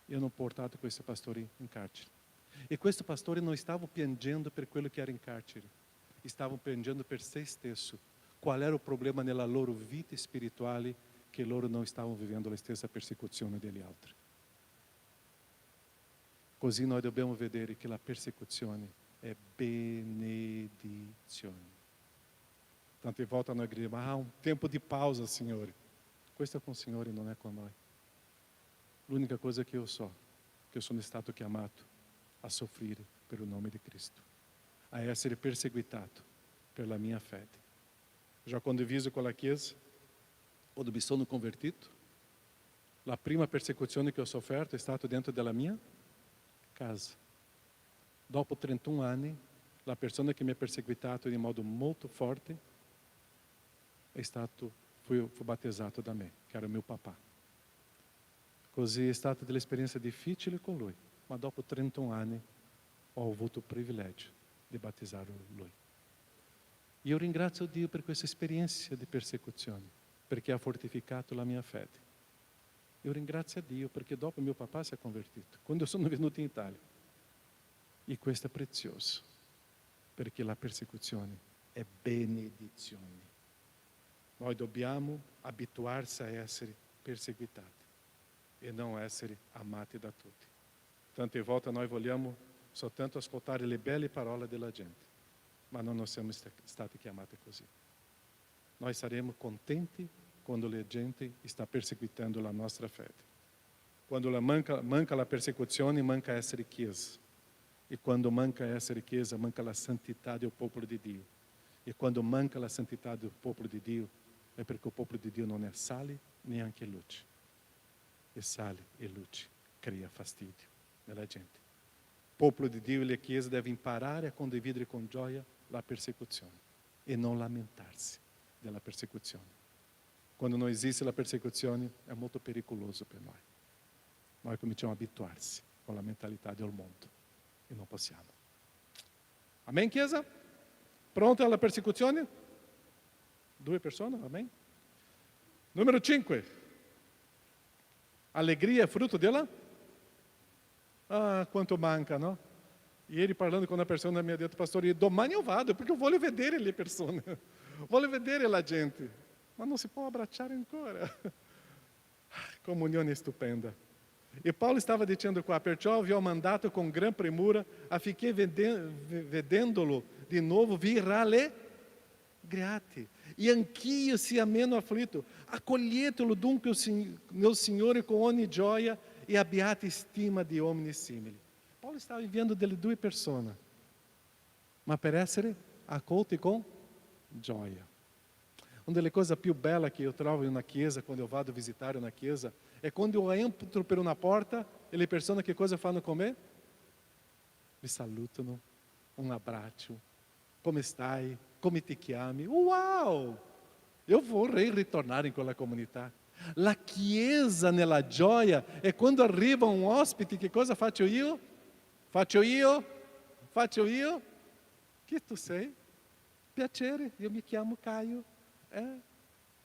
e hanno portato questi pastori in carcere. E questi pastori non stavano piangendo per quello che era in carcere, stavano piangendo per se stesso. Qual era o problema nella loro vita spirituale, che loro non stavano vivendo la stessa persecuzione degli altri. Così noi dobbiamo vedere che la persecuzione è benedizione. Tante volte noi gridiamo, un tempo di pausa, Signore. Questo è con il Signore, non è con noi. L'unica cosa che io so, che io sono stato chiamato a soffrire per il nome di Cristo, a essere perseguitato per la mia fede. Já condiviso con la Chiesa, quando mi sono convertito, la prima persecuzione che ho sofferto è stata dentro della mia casa. Dopo 31 anni, la persona che mi ha perseguitato in modo molto forte fu battezzato da me, che era mio papà. Così è stata delle esperienze difficili con lui, ma dopo 31 anni ho avuto il privilegio di battezzare lui. Io ringrazio Dio per questa esperienza di persecuzione, perché ha fortificato la mia fede. Io ringrazio Dio perché dopo mio papà si è convertito, quando sono venuto in Italia. E questo è prezioso, perché la persecuzione è benedizione. Noi dobbiamo abituarsi a essere perseguitati e non essere amati da tutti. Tante volte noi vogliamo soltanto ascoltare le belle parole della gente, ma non siamo stati chiamati così. Noi saremo contenti quando la gente sta perseguitando la nostra fede. Quando manca la persecuzione, manca essere Chiesa. E quando manca essere Chiesa, manca la santità del popolo di Dio. E quando manca la santità del popolo di Dio, è perché il popolo di Dio non è sale neanche luce. E sale e luce crea fastidio nella gente. Il popolo di Dio e la Chiesa devem imparare a condividere con gioia la persecuzione e non lamentarsi della persecuzione. Quando non esiste la persecuzione è molto pericoloso per noi. Noi cominciamo a abituarsi con la mentalità del mondo e non possiamo. Amém, Chiesa? Pronta alla persecuzione? 2 persone, amém? Numero 5. Allegria è frutto della? Ah, quanto manca, no? Ieri parlando con una persona mi ha detto, pastore, domani eu vado, perché io voglio vedere le persone, voglio vedere la gente, ma non si può abbracciare ancora. Comunione stupenda. E Paulo stava dicendo qua, perciò vi ho mandato con gran premura affinché vedendolo di nuovo vi rallegriate. E anch'io sia meno afflitto. Accoglietelo dunque nel Signore con ogni gioia e abbiate stima di uomini simili. Paulo stava inviando delle 2 persone, ma per essere accolti con gioia. Una delle cose più belle che io trovo in una chiesa, quando io vado a visitare una chiesa, è quando io entro per una porta e le persone che cosa fanno con me? Mi salutano, un abbraccio, come stai, come ti chiami? Uau! Io vorrei ritornare in quella comunità. La chiesa nella gioia è quando arriva un ospite, che cosa faccio io? Faccio io? Chi tu sei? Piacere, io mi chiamo Caio.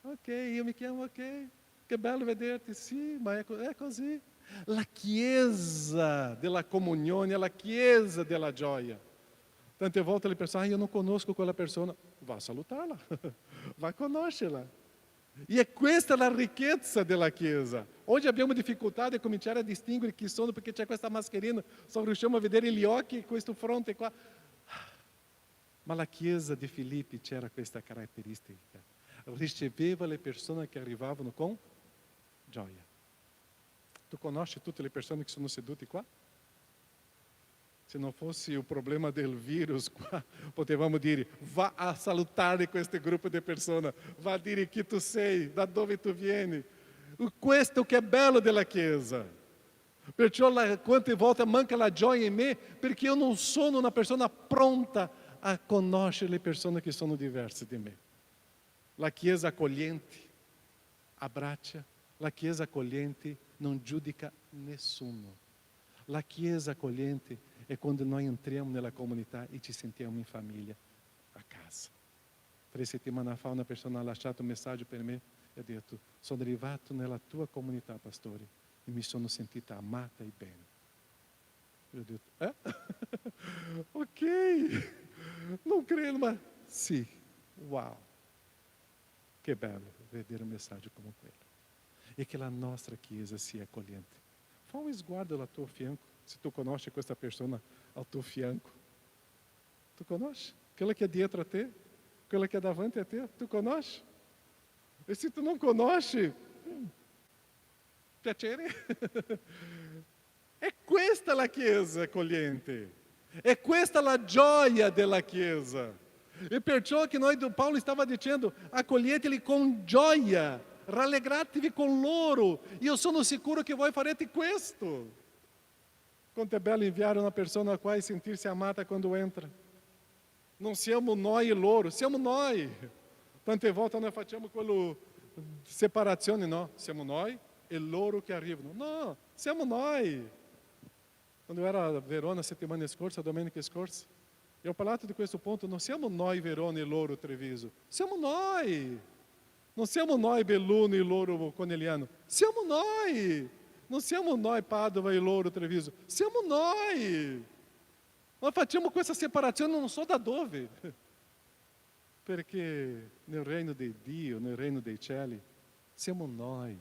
Ok, io mi chiamo ok. Che bello vederti, sì, ma è così. La chiesa della comunione, la chiesa della gioia. Tante volte le persone, io non conosco quella persona, va a salutarla, va a conoscerla. E questa è la ricchezza della Chiesa. Oggi abbiamo difficoltà di cominciare a distinguere chi sono, perché c'è questa mascherina, só riusciamo a vedere gli occhi, questo fronte qua. Ma la Chiesa di Filippi c'era questa caratteristica. Riceveva le persone che arrivavano con gioia. Tu conosci tutte le persone che sono sedute qua? Se non fosse il problema del virus qua, potevamo dire, va a salutare questo gruppo di persone, va a dire chi tu sei, da dove tu vieni. Questo che è bello della Chiesa. Perciò quante volte manca la gioia in me, perché io non sono una persona pronta a conoscere le persone che sono diverse di me. La Chiesa accogliente abbraccia, la Chiesa accogliente non giudica nessuno. La Chiesa accogliente è quando noi entriamo nella comunità e ci sentiamo in famiglia a casa. 3 settimane fa una persona ha lasciato un messaggio per me e ha detto, sono arrivato nella tua comunità, pastore, e mi sono sentita amata e bene. Io ho detto, ok, non credo, ma sì, wow. Che bello vedere un messaggio come quello. E che la nostra Chiesa sia accogliente. Fa un sguardo al tuo fianco, se tu conosci questa persona al tuo fianco. Tu conosci? Aquela que é dietro a te. Quella che è davanti a te, tu conosci? E se tu non conosci, piacere? È questa la Chiesa accogliente, è questa la gioia della Chiesa. E perciò che Paulo stava dicendo, accoglieteli con gioia, rallegratevi con loro. Io sono sicuro che voi farete questo. Quanto è bello inviare una persona qua e sentirsi amata quando entra. Non siamo noi e loro, siamo noi. Tante volte noi facciamo quella separazione, no? Siamo noi e loro che arrivano. No, siamo noi. Quando eu era a Verona settimana scorsa, domenica scorsa, eu ho parlato di questo punto, non siamo noi Verona e loro Treviso, siamo noi. Non siamo noi Belluno e loro Conegliano, siamo noi. Non siamo noi Padova e loro Treviso, siamo noi. Nós facciamo questa separazione non so da dove, perché nel reino di Dio, nel reino dei cieli, siamo noi,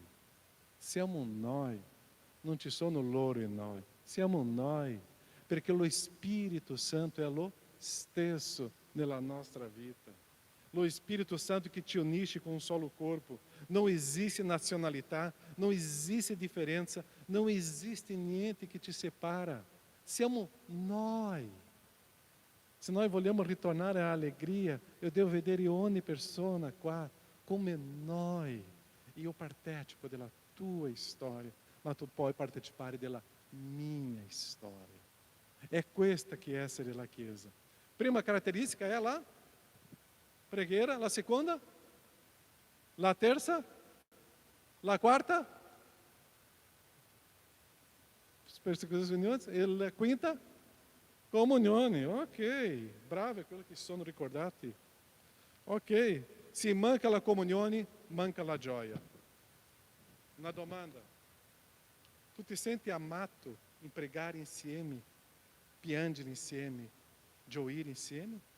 non ci sono loro e noi, siamo noi, perché lo Spirito Santo è lo stesso nella nostra vita. Lo Spirito Santo che ti unisce com um solo corpo. Não existe nacionalidade, não existe diferença, não existe niente que te separa. Siamo noi. Se nós vogliamo ritornare all'allegria, eu devo vedere ogni persona qua come noi. Io partecipo della tua storia, ma tu puoi partecipare della minha storia. É questa che è essere la Chiesa. Prima caratteristica è la preghiera, la seconda, la terza, la quarta, persecuzioni, e la quinta, comunione. Ok, bravo, quello che sono ricordati. Ok, se manca la comunione, manca la gioia. Una domanda, tu ti senti amato in pregare insieme, piangere insieme, gioire insieme?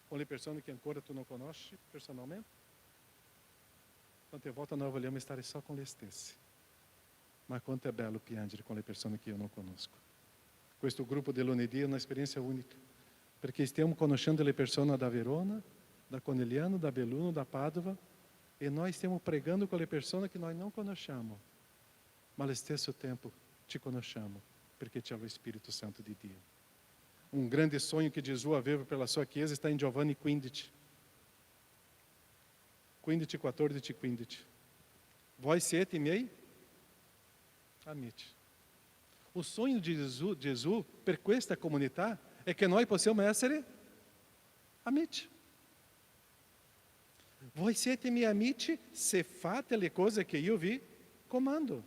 Com le persone che ancora tu non conosci personalmente? Quante volte noi vogliamo stare só con le stesse, ma quanto è bello piangere con le persone che io non conosco. Questo gruppo di lunedì è un'esperienza unica, perché stiamo conoscendo le persone da Verona, da Conegliano, da Belluno, da Padova, e noi stiamo pregando con le persone che noi non conosciamo, ma allo stesso tempo ci conosciamo, perché c'è lo Spirito Santo di Dio. Um grande sonho que Jesus aveva pela sua Chiesa está em Giovanni 15. 14:15. Vós siete miei amici. O sonho de Jesus per questa comunità è che noi possiamo essere amici. Voi siete miei amici se fate le cose che io vi comando.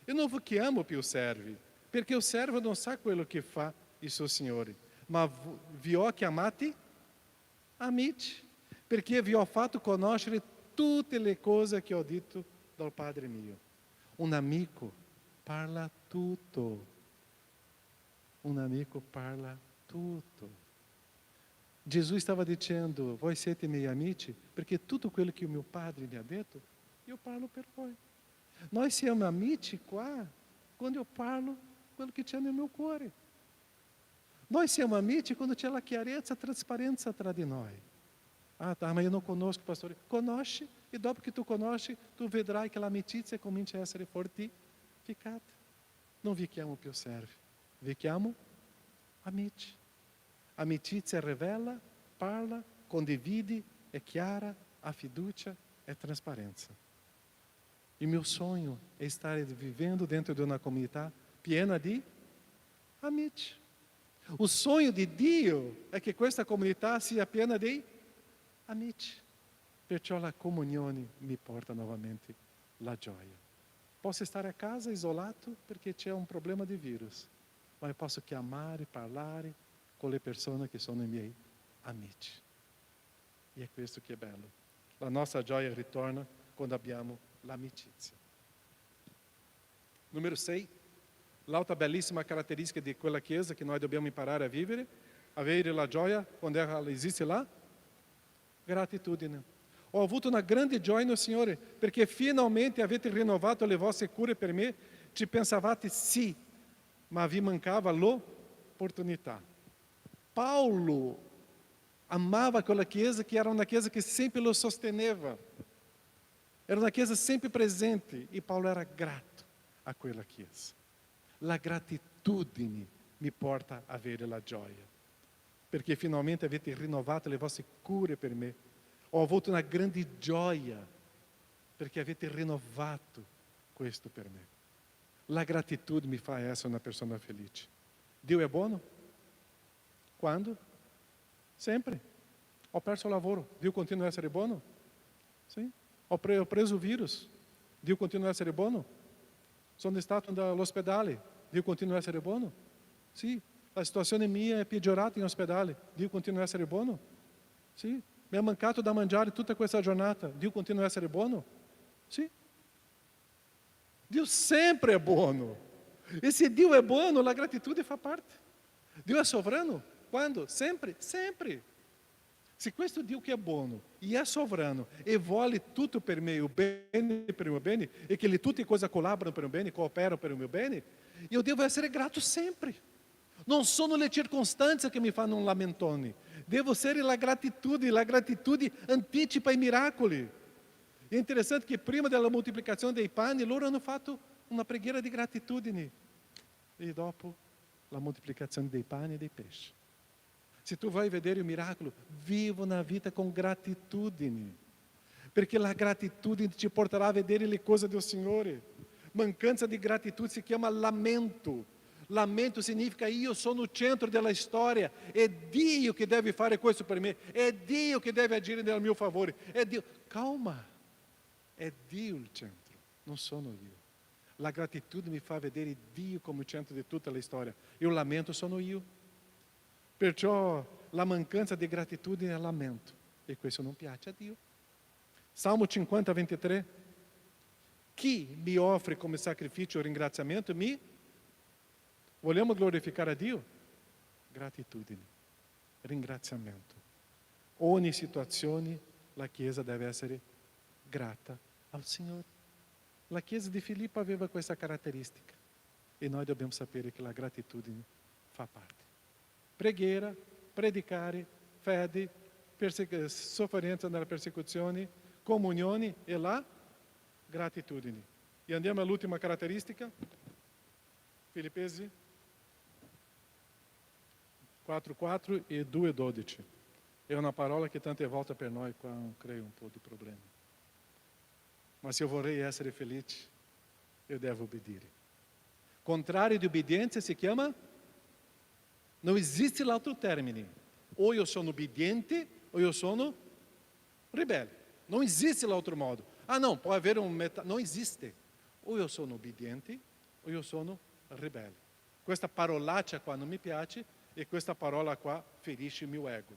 Eu não vos chiamo più servi, perché o servo non sa quello che fa il suo Signore, ma vi ho chiamati amici, perché vi ho fatto conoscere tutte le cose che ho detto dal Padre mio. Un amico parla tutto. Un amico parla tutto. Gesù stava dicendo, voi siete miei amici, perché tutto quello che o mio Padre mi ha detto, io parlo per voi. Noi siamo amici qua, quando io parlo quello che c'è nel mio cuore. Noi siamo amici quando c'è la chiarezza, a trasparenza tra di noi. Ah, tá, mas eu não conosco, pastor. Conosce, e dopo que tu conosci, tu vedrai che l'amicizia comincia a essere fortificata. Non vi chiamo più servi, vi chiamo amici. Amicizia rivela, parla, condivide, è chiara, ha fiducia, è trasparenza. E meu sonho é estar vivendo dentro de uma comunidade piena de amici. O sonho de Dio è che questa comunità sia piena di amici. Perciò la comunione mi porta novamente la gioia. Posso stare a casa isolato perché c'è un problema di virus, ma posso chiamare, parlare con le persone che sono i miei amici. E è questo che è bello. La nostra gioia ritorna quando abbiamo l'amicizia. Numero 6. L'altra bellissima caratteristica di quella Chiesa che noi dobbiamo imparare a vivere, avere la gioia quando esiste la gratitudine. Ho avuto una grande gioia no Signore, perché finalmente avete rinnovato le vostre cure per me. Ci pensavate sì, ma vi mancava l'opportunità. Paulo Amava aquela chiesa que era uma chiesa que sempre lo sosteneva. Era uma chiesa sempre presente. E Paulo era grato a quella chiesa. La gratitudine mi porta a avere la gioia. Perché finalmente avete rinnovato le vostre cure per me. Ho avuto una grande gioia perché avete rinnovato questo per me. La gratitudine mi fa essere una persona felice. Dio è buono? Quando? Sempre. Ho perso il lavoro, Dio continua a essere buono? Sì. Ho preso il virus, Dio continua a essere buono? Sono stato all'ospedale, Dio continua a essere buono? Sì. La situazione mia è peggiorata in ospedale, Dio continua a essere buono? Sì. Mi ha mancato da mangiare tutta questa giornata, Dio continua a essere buono? Sì. Dio sempre è buono. E se Dio è buono, la gratitudine fa parte. Dio è sovrano. Quando? Sempre, sempre. Se questo Dio che è buono e è sovrano e vuole tutto per me, il bene per il mio bene, e che le tutte cose collaborano per il bene, cooperano per il mio bene, io devo essere grato sempre. Non sono le circostanze che mi fanno un lamentone, devo essere la gratitudine anticipa i miracoli. È interessante che prima della moltiplicazione dei pani loro hanno fatto una preghiera di gratitudine e dopo la moltiplicazione dei pani e dei pesci. Se tu vai vedere il miracolo, viva una vita con gratitudine, perché la gratitudine ti porterà a vedere le cose del Signore. Mancanza di gratitudine si chiama lamento. Lamento significa io sono il centro della storia, è Dio che deve fare questo per me, è Dio che deve agire nel mio favore, è Dio. Calma, è Dio il centro, non sono io. La gratitudine mi fa vedere Dio come il centro di tutta la storia, e il lamento sono io. Perciò la mancanza di gratitudine è lamento, e questo non piace a Dio. Salmo 50, 23. Chi mi offre come sacrificio il ringraziamento vogliamo glorificare a Dio? Gratitudine, ringraziamento. Ogni situazione la Chiesa deve essere grata al Signore. La Chiesa di Filippo aveva questa caratteristica e noi dobbiamo sapere che la gratitudine fa parte. Preghiera, predicare, fede, sofferenza nella persecuzione, comunione e la gratitudine. E andiamo all'ultima caratteristica, Filippesi 4:4 e 2:12. È una parola che tante volte per noi qua crea un po' di problema. Ma se eu vorrei essere felice, eu devo obbedire. Contrário de obediência se chiama? Não existe l'altro termine. Ou eu sono obbediente, ou eu sono rebelde. Não existe l'altro modo. Ah não, pode haver não existe. Ou eu sono obbediente, ou eu sono rebelde. Questa parolaccia qua non mi piace, e questa parola qua ferisce il mio ego.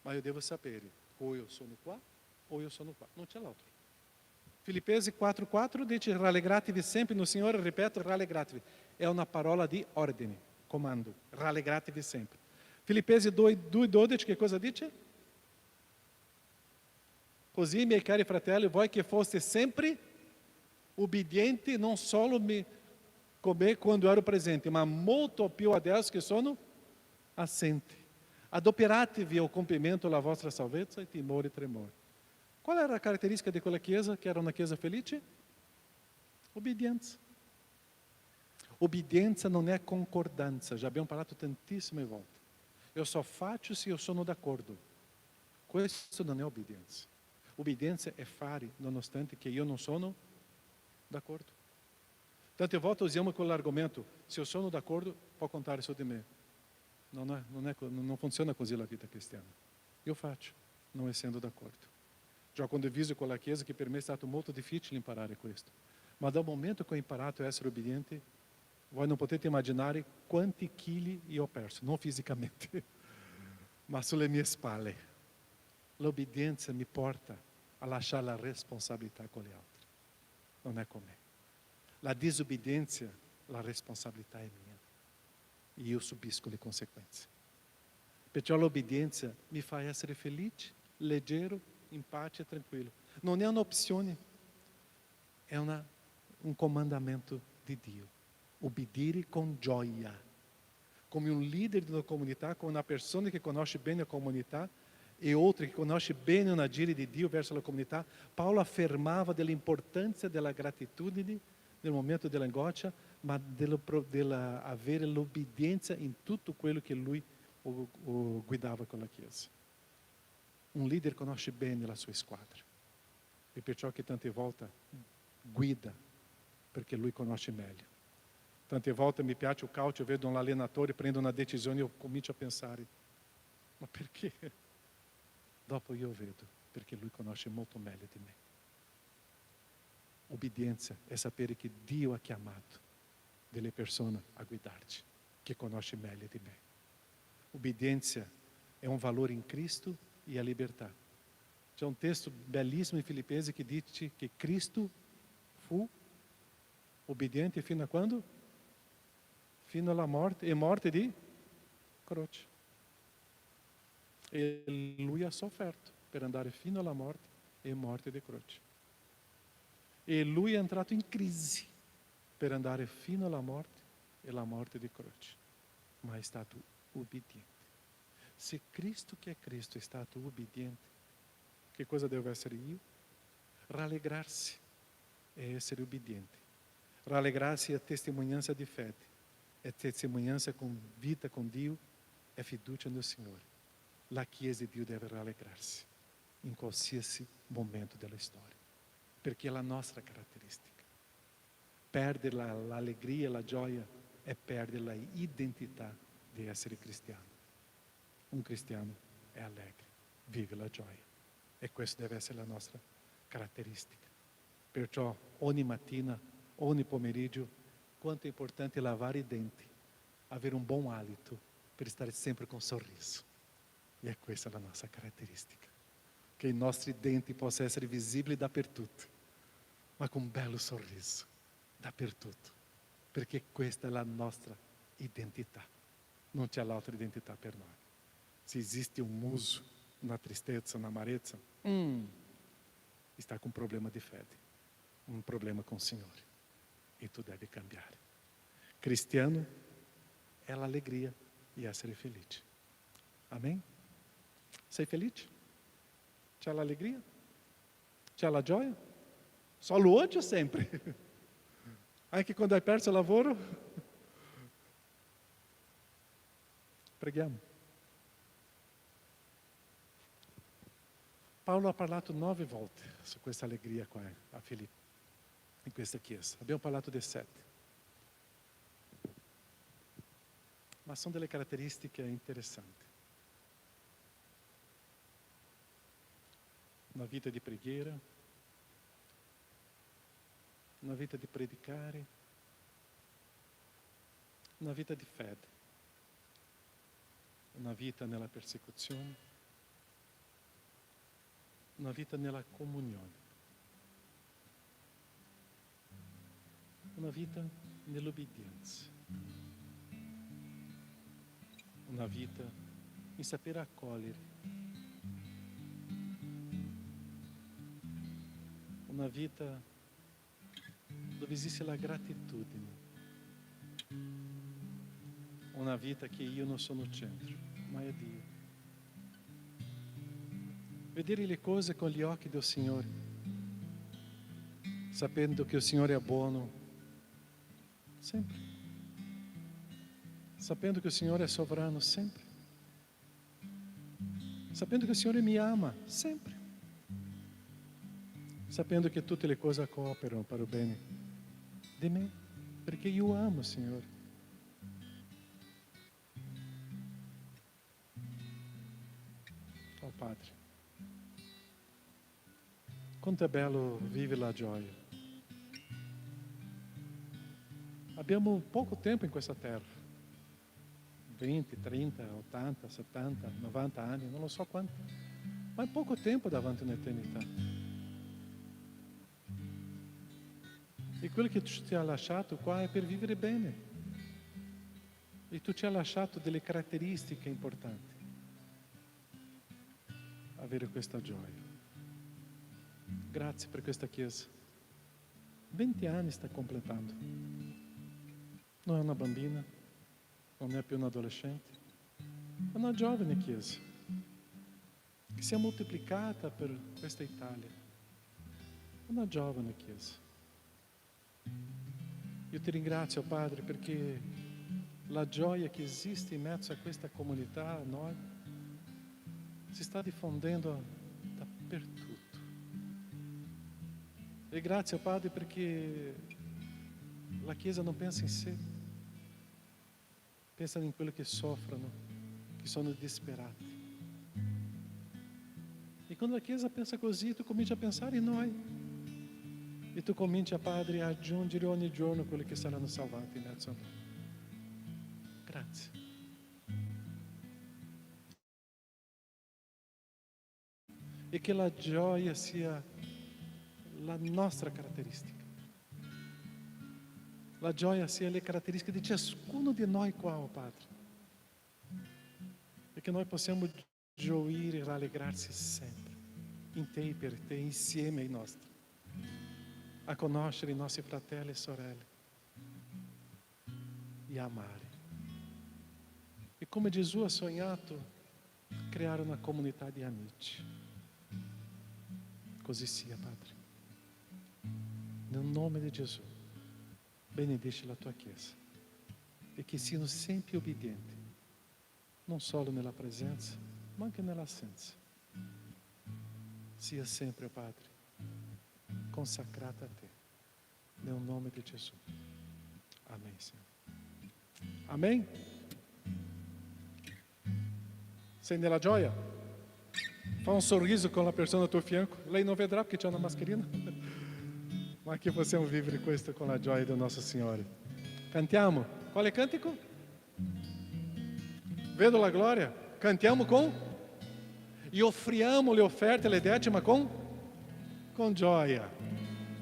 Ma io devo sapere, ou eu sono qua, ou eu sono qua. Non c'è l'altro. Filippesi 4:4 dice rallegratevi sempre no Signore, ripeto, rallegratevi. È una parola di ordine, comando, rallegratevi sempre. Filippesi 2:12 che cosa dice? Così, miei cari fratelli, voi che foste sempre ubbidienti, non solo come quando ero presente, ma molto più adesso che sono assente. Adoperatevi ao compimento la vostra salvezza e timore e tremore. Qual era a caratteristica di quella chiesa che era una chiesa felice? Obbedienza. Obbedienza non è concordanza, já abbiamo parlato tantissime volte. Eu só faccio se eu sono d'accordo. Questo non è obbedienza. Obbedienza è fare nonostante che io non sono d'accordo. Tante volte usiamo quell'argomento, se eu sono d'accordo, può contare su di me. Non funziona così la vita cristiana. Io faccio, non essendo d'accordo. Já condiviso con la Chiesa che per me è stato molto difficile imparare questo. Ma dal momento che ho imparato a essere obbediente, voi non potete immaginare quanti chili io ho perso, non fisicamente, ma sulle mie spalle. L'obbedienza mi porta a lasciare la responsabilità con gli altri. Non è con me. La disobbedienza, la responsabilità è mia. E io subisco le conseguenze. Perciò l'obbedienza mi fa essere felice, leggero, in pace e tranquillo. Non è un'opzione, è un comandamento di Dio. Obbedire con gioia come un leader di una comunità, come una persona che conosce bene la comunità e outra che conosce bene un agire di Dio verso la comunità, Paolo affermava dell'importanza della gratitudine nel momento dell'angoscia, ma della avere l'obbedienza in tutto quello che lui guidava con la Chiesa. Un leader conosce bene la sua squadra e perciò che tante volte guida perché lui conosce meglio. Tante volte mi piace o calcio, eu vedo um allenatore, prendo una decisione e eu comincio a pensare, ma perché? Dopo io vedo, perché lui conosce molto meglio di me. Obbedienza è sapere che Dio ha chiamato delle persone a guidarci, che conosce meglio di me. Obbedienza è un valore in Cristo e a libertà. C'è un testo bellissimo in Filipensi che dice che Cristo fu obbediente fino a quando? Fino alla morte, e morte di croce. E lui ha sofferto per andare fino alla morte e morte di croce. E lui è entrato in crisi per andare fino alla morte e la morte di croce, ma è stato obbediente. Se Cristo che è Cristo è stato obbediente, che cosa devo essere io? Rallegrarsi è essere obbediente. Rallegrarsi è testimonianza di fede, è testimonianza con vita con Dio, è fiducia nel Signore. La Chiesa di Dio deve rallegrarsi in qualsiasi momento della storia, perché è la nostra caratteristica. Perdere l'allegria, la gioia è perdere l'identità di essere cristiano. Un cristiano è allegre, vive la gioia e questa deve essere la nostra caratteristica. Perciò ogni mattina, ogni pomeriggio, quanto è importante lavare i denti, avere un buon hálito per stare sempre con un sorriso. E questa è la nostra caratteristica. Che i nostri denti possano essere visibili dappertutto, ma con un bello sorriso dappertutto, perché questa è la nostra identità. Non c'è l'altra identità per noi. Se esiste un muso, una tristezza, una amarezza, está com um problema de fede, um problema com o Senhor. E tu deve cambiare. Cristiano é a alegria e essere felice. Amém? Sei felice? C'è l'allegria? C'è la gioia? Solo oggi o sempre? Anche quando hai perso il lavoro? Preghiamo. Paolo ha parlato 9 volte su questa allegria qua a Filippi, in questa chiesa. Abbiamo parlato di 7. Ma sono delle caratteristiche interessanti. Una vita di preghiera, una vita di predicare, una vita di fede, una vita nella persecuzione, una vita nella comunione, una vita nell'obbedienza, una vita in sapere accogliere, una vita dove esiste la gratitudine, una vita che io non sono il centro, ma è Dio. Vedere le cose con gli occhi del Signore, sapendo che il Signore è buono sempre, sapendo che il Signore è sovrano sempre, sapendo che il Signore mi ama sempre, sapendo che tutte le cose cooperano per il bene di me, perché io amo il Signore. Oh Padre, quanto è bello vivere la gioia. Abbiamo poco tempo in questa terra, 20, 30, 80, 70, 90 anni, non lo so quanto, ma è poco tempo davanti a un'eternità. E quello che tu ti ha lasciato qua è per vivere bene. E tu ci hai lasciato delle caratteristiche importanti. Avere questa gioia. Grazie per questa chiesa. 20 anni sta completando. Non è una bambina, non non è più un adolescente, è una giovane Chiesa che si è moltiplicata per questa Italia, una giovane Chiesa. Io ti ringrazio, Padre, perché la gioia che esiste in mezzo a questa comunità, a noi, si sta diffondendo dappertutto. E grazie, Padre, perché la Chiesa non pensa in sé, pensa in quelli che soffrono, che sono disperati. E quando la Chiesa pensa così, tu cominci a pensare in noi. E tu cominci, Padre, a aggiungere ogni giorno quelli che saranno salvati in mezzo a noi. Grazie. E che la gioia sia la nostra caratteristica. La gioia sia le caratteristiche di ciascuno di noi qua, oh Padre. E che noi possiamo gioire e rallegrarsi sempre, in te e per te, insieme ai nostri, a conoscere i nostri fratelli e sorelle e amare. E come Gesù ha sognato, creare una comunità di amici. Così sia, Padre. Nel nome di Gesù, benedice la tua Chiesa e che siano sempre obbedienti, non solo nella presenza, ma anche nell'assenza. Sia sempre, Padre, consacrata a te, nel nome di Gesù. Amém, Senhor. Amém? Sei nella gioia? Fa un sorriso con la persona al tuo fianco. Lei non vedrà perché c'è una mascherina, ma che possiamo vivere questo con la gioia del nostro Signore. Cantiamo. Quale cantico? Vedo la gloria. Cantiamo con? E offriamo le offerte, le decime con gioia.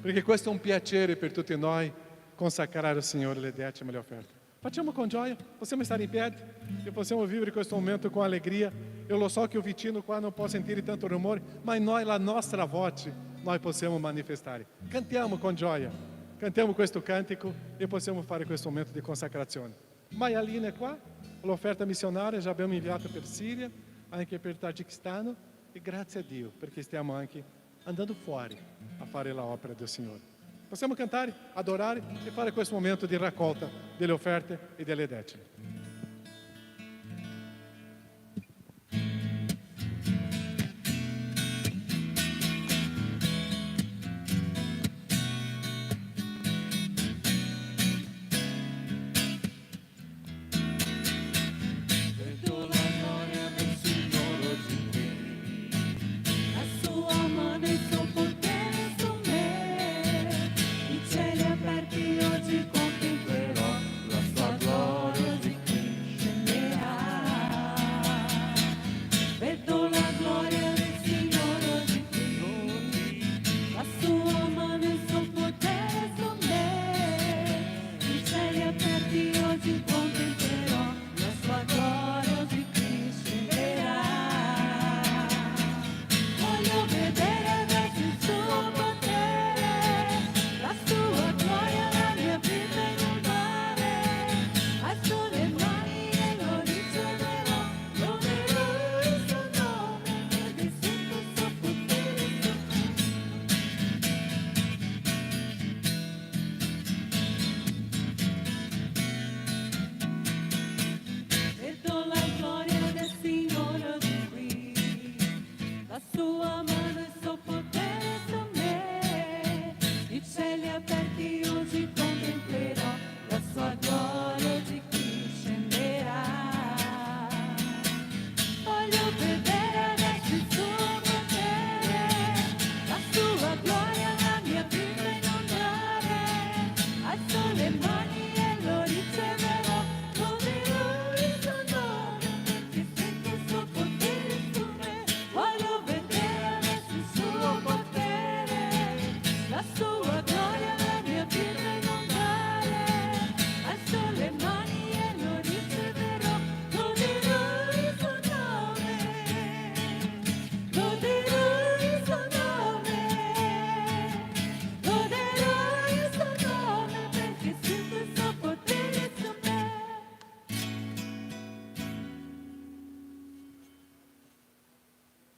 Perché questo è un piacere per tutti noi, consacrare al Signore le decime e le offerte. Facciamo con gioia, possiamo stare in piedi e possiamo vivere questo momento com alegria. Eu lo so che il vicino qua non può sentire tanto rumore, ma in noi la nostra voce noi possiamo manifestare. Cantiamo con gioia, cantiamo questo cantico e possiamo fare questo momento di consacrazione. Maialine è qua, l'offerta missionaria già abbiamo inviato per Síria, anche per Tagikistano, e grazie a Dio perché stiamo anche andando fuori a fare la opera del Signore. Possiamo cantare, adorare e fare questo momento di raccolta delle offerte e delle decime. Vedere adesso il suo potere, la sua gloria, la mia vita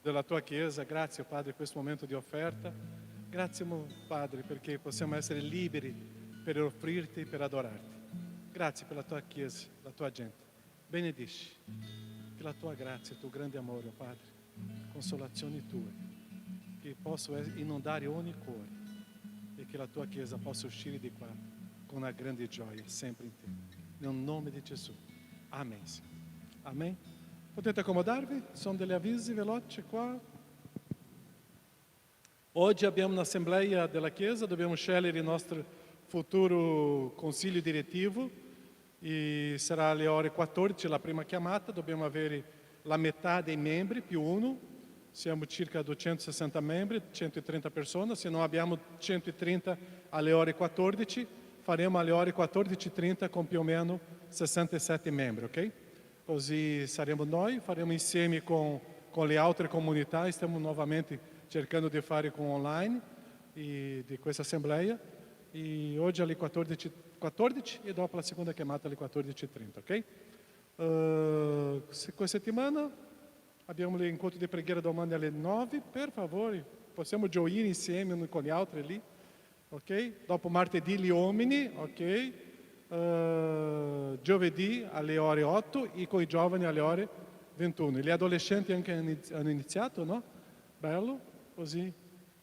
della tua Chiesa. Grazie Padre per questo momento di offerta. Grazie Padre perché possiamo essere liberi per offrirti e per adorarti. Grazie per la tua Chiesa, la tua gente. Benedici che la tua grazia, il tuo grande amore, Padre, consolazioni tue, che possano inondare ogni cuore e che la tua Chiesa possa uscire di qua con una grande gioia sempre in te. Nel nome di Gesù. Amém. Amém. Potete accomodarvi? Sono degli avvisi veloci qua. Oggi abbiamo un'assemblea della Chiesa, dobbiamo scegliere il nostro futuro consiglio direttivo e sarà alle ore 14 la prima chiamata, dobbiamo avere la metà dei membri più uno, siamo circa 260 membri, 130 persone, se non abbiamo 130 alle ore 14, faremo alle ore 14:30 con più o meno 67 membri, ok? Così saremo noi, faremo insieme con le altre comunità, stiamo nuovamente cercando di fare con online di questa assemblea e oggi alle 14 e dopo la seconda chiamata alle 14:30, ok? Questa settimana abbiamo l'incontro di preghiera domani alle 9, per favore, possiamo gioire insieme con gli altri lì, ok? Dopo martedì gli uomini, ok? Giovedì alle ore 8 e con i giovani alle ore 21. Gli adolescenti anche hanno iniziato, no? Bello, così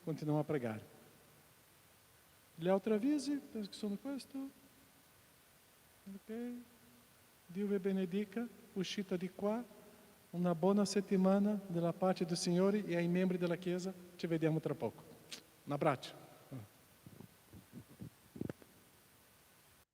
continuiamo a pregare. Gli altri avvisi, penso che sono questo. Ok. Dio vi benedica, uscita di qua. Una buona settimana della pace del Signore e ai membri della Chiesa. Ci vediamo tra poco. Un abbraccio.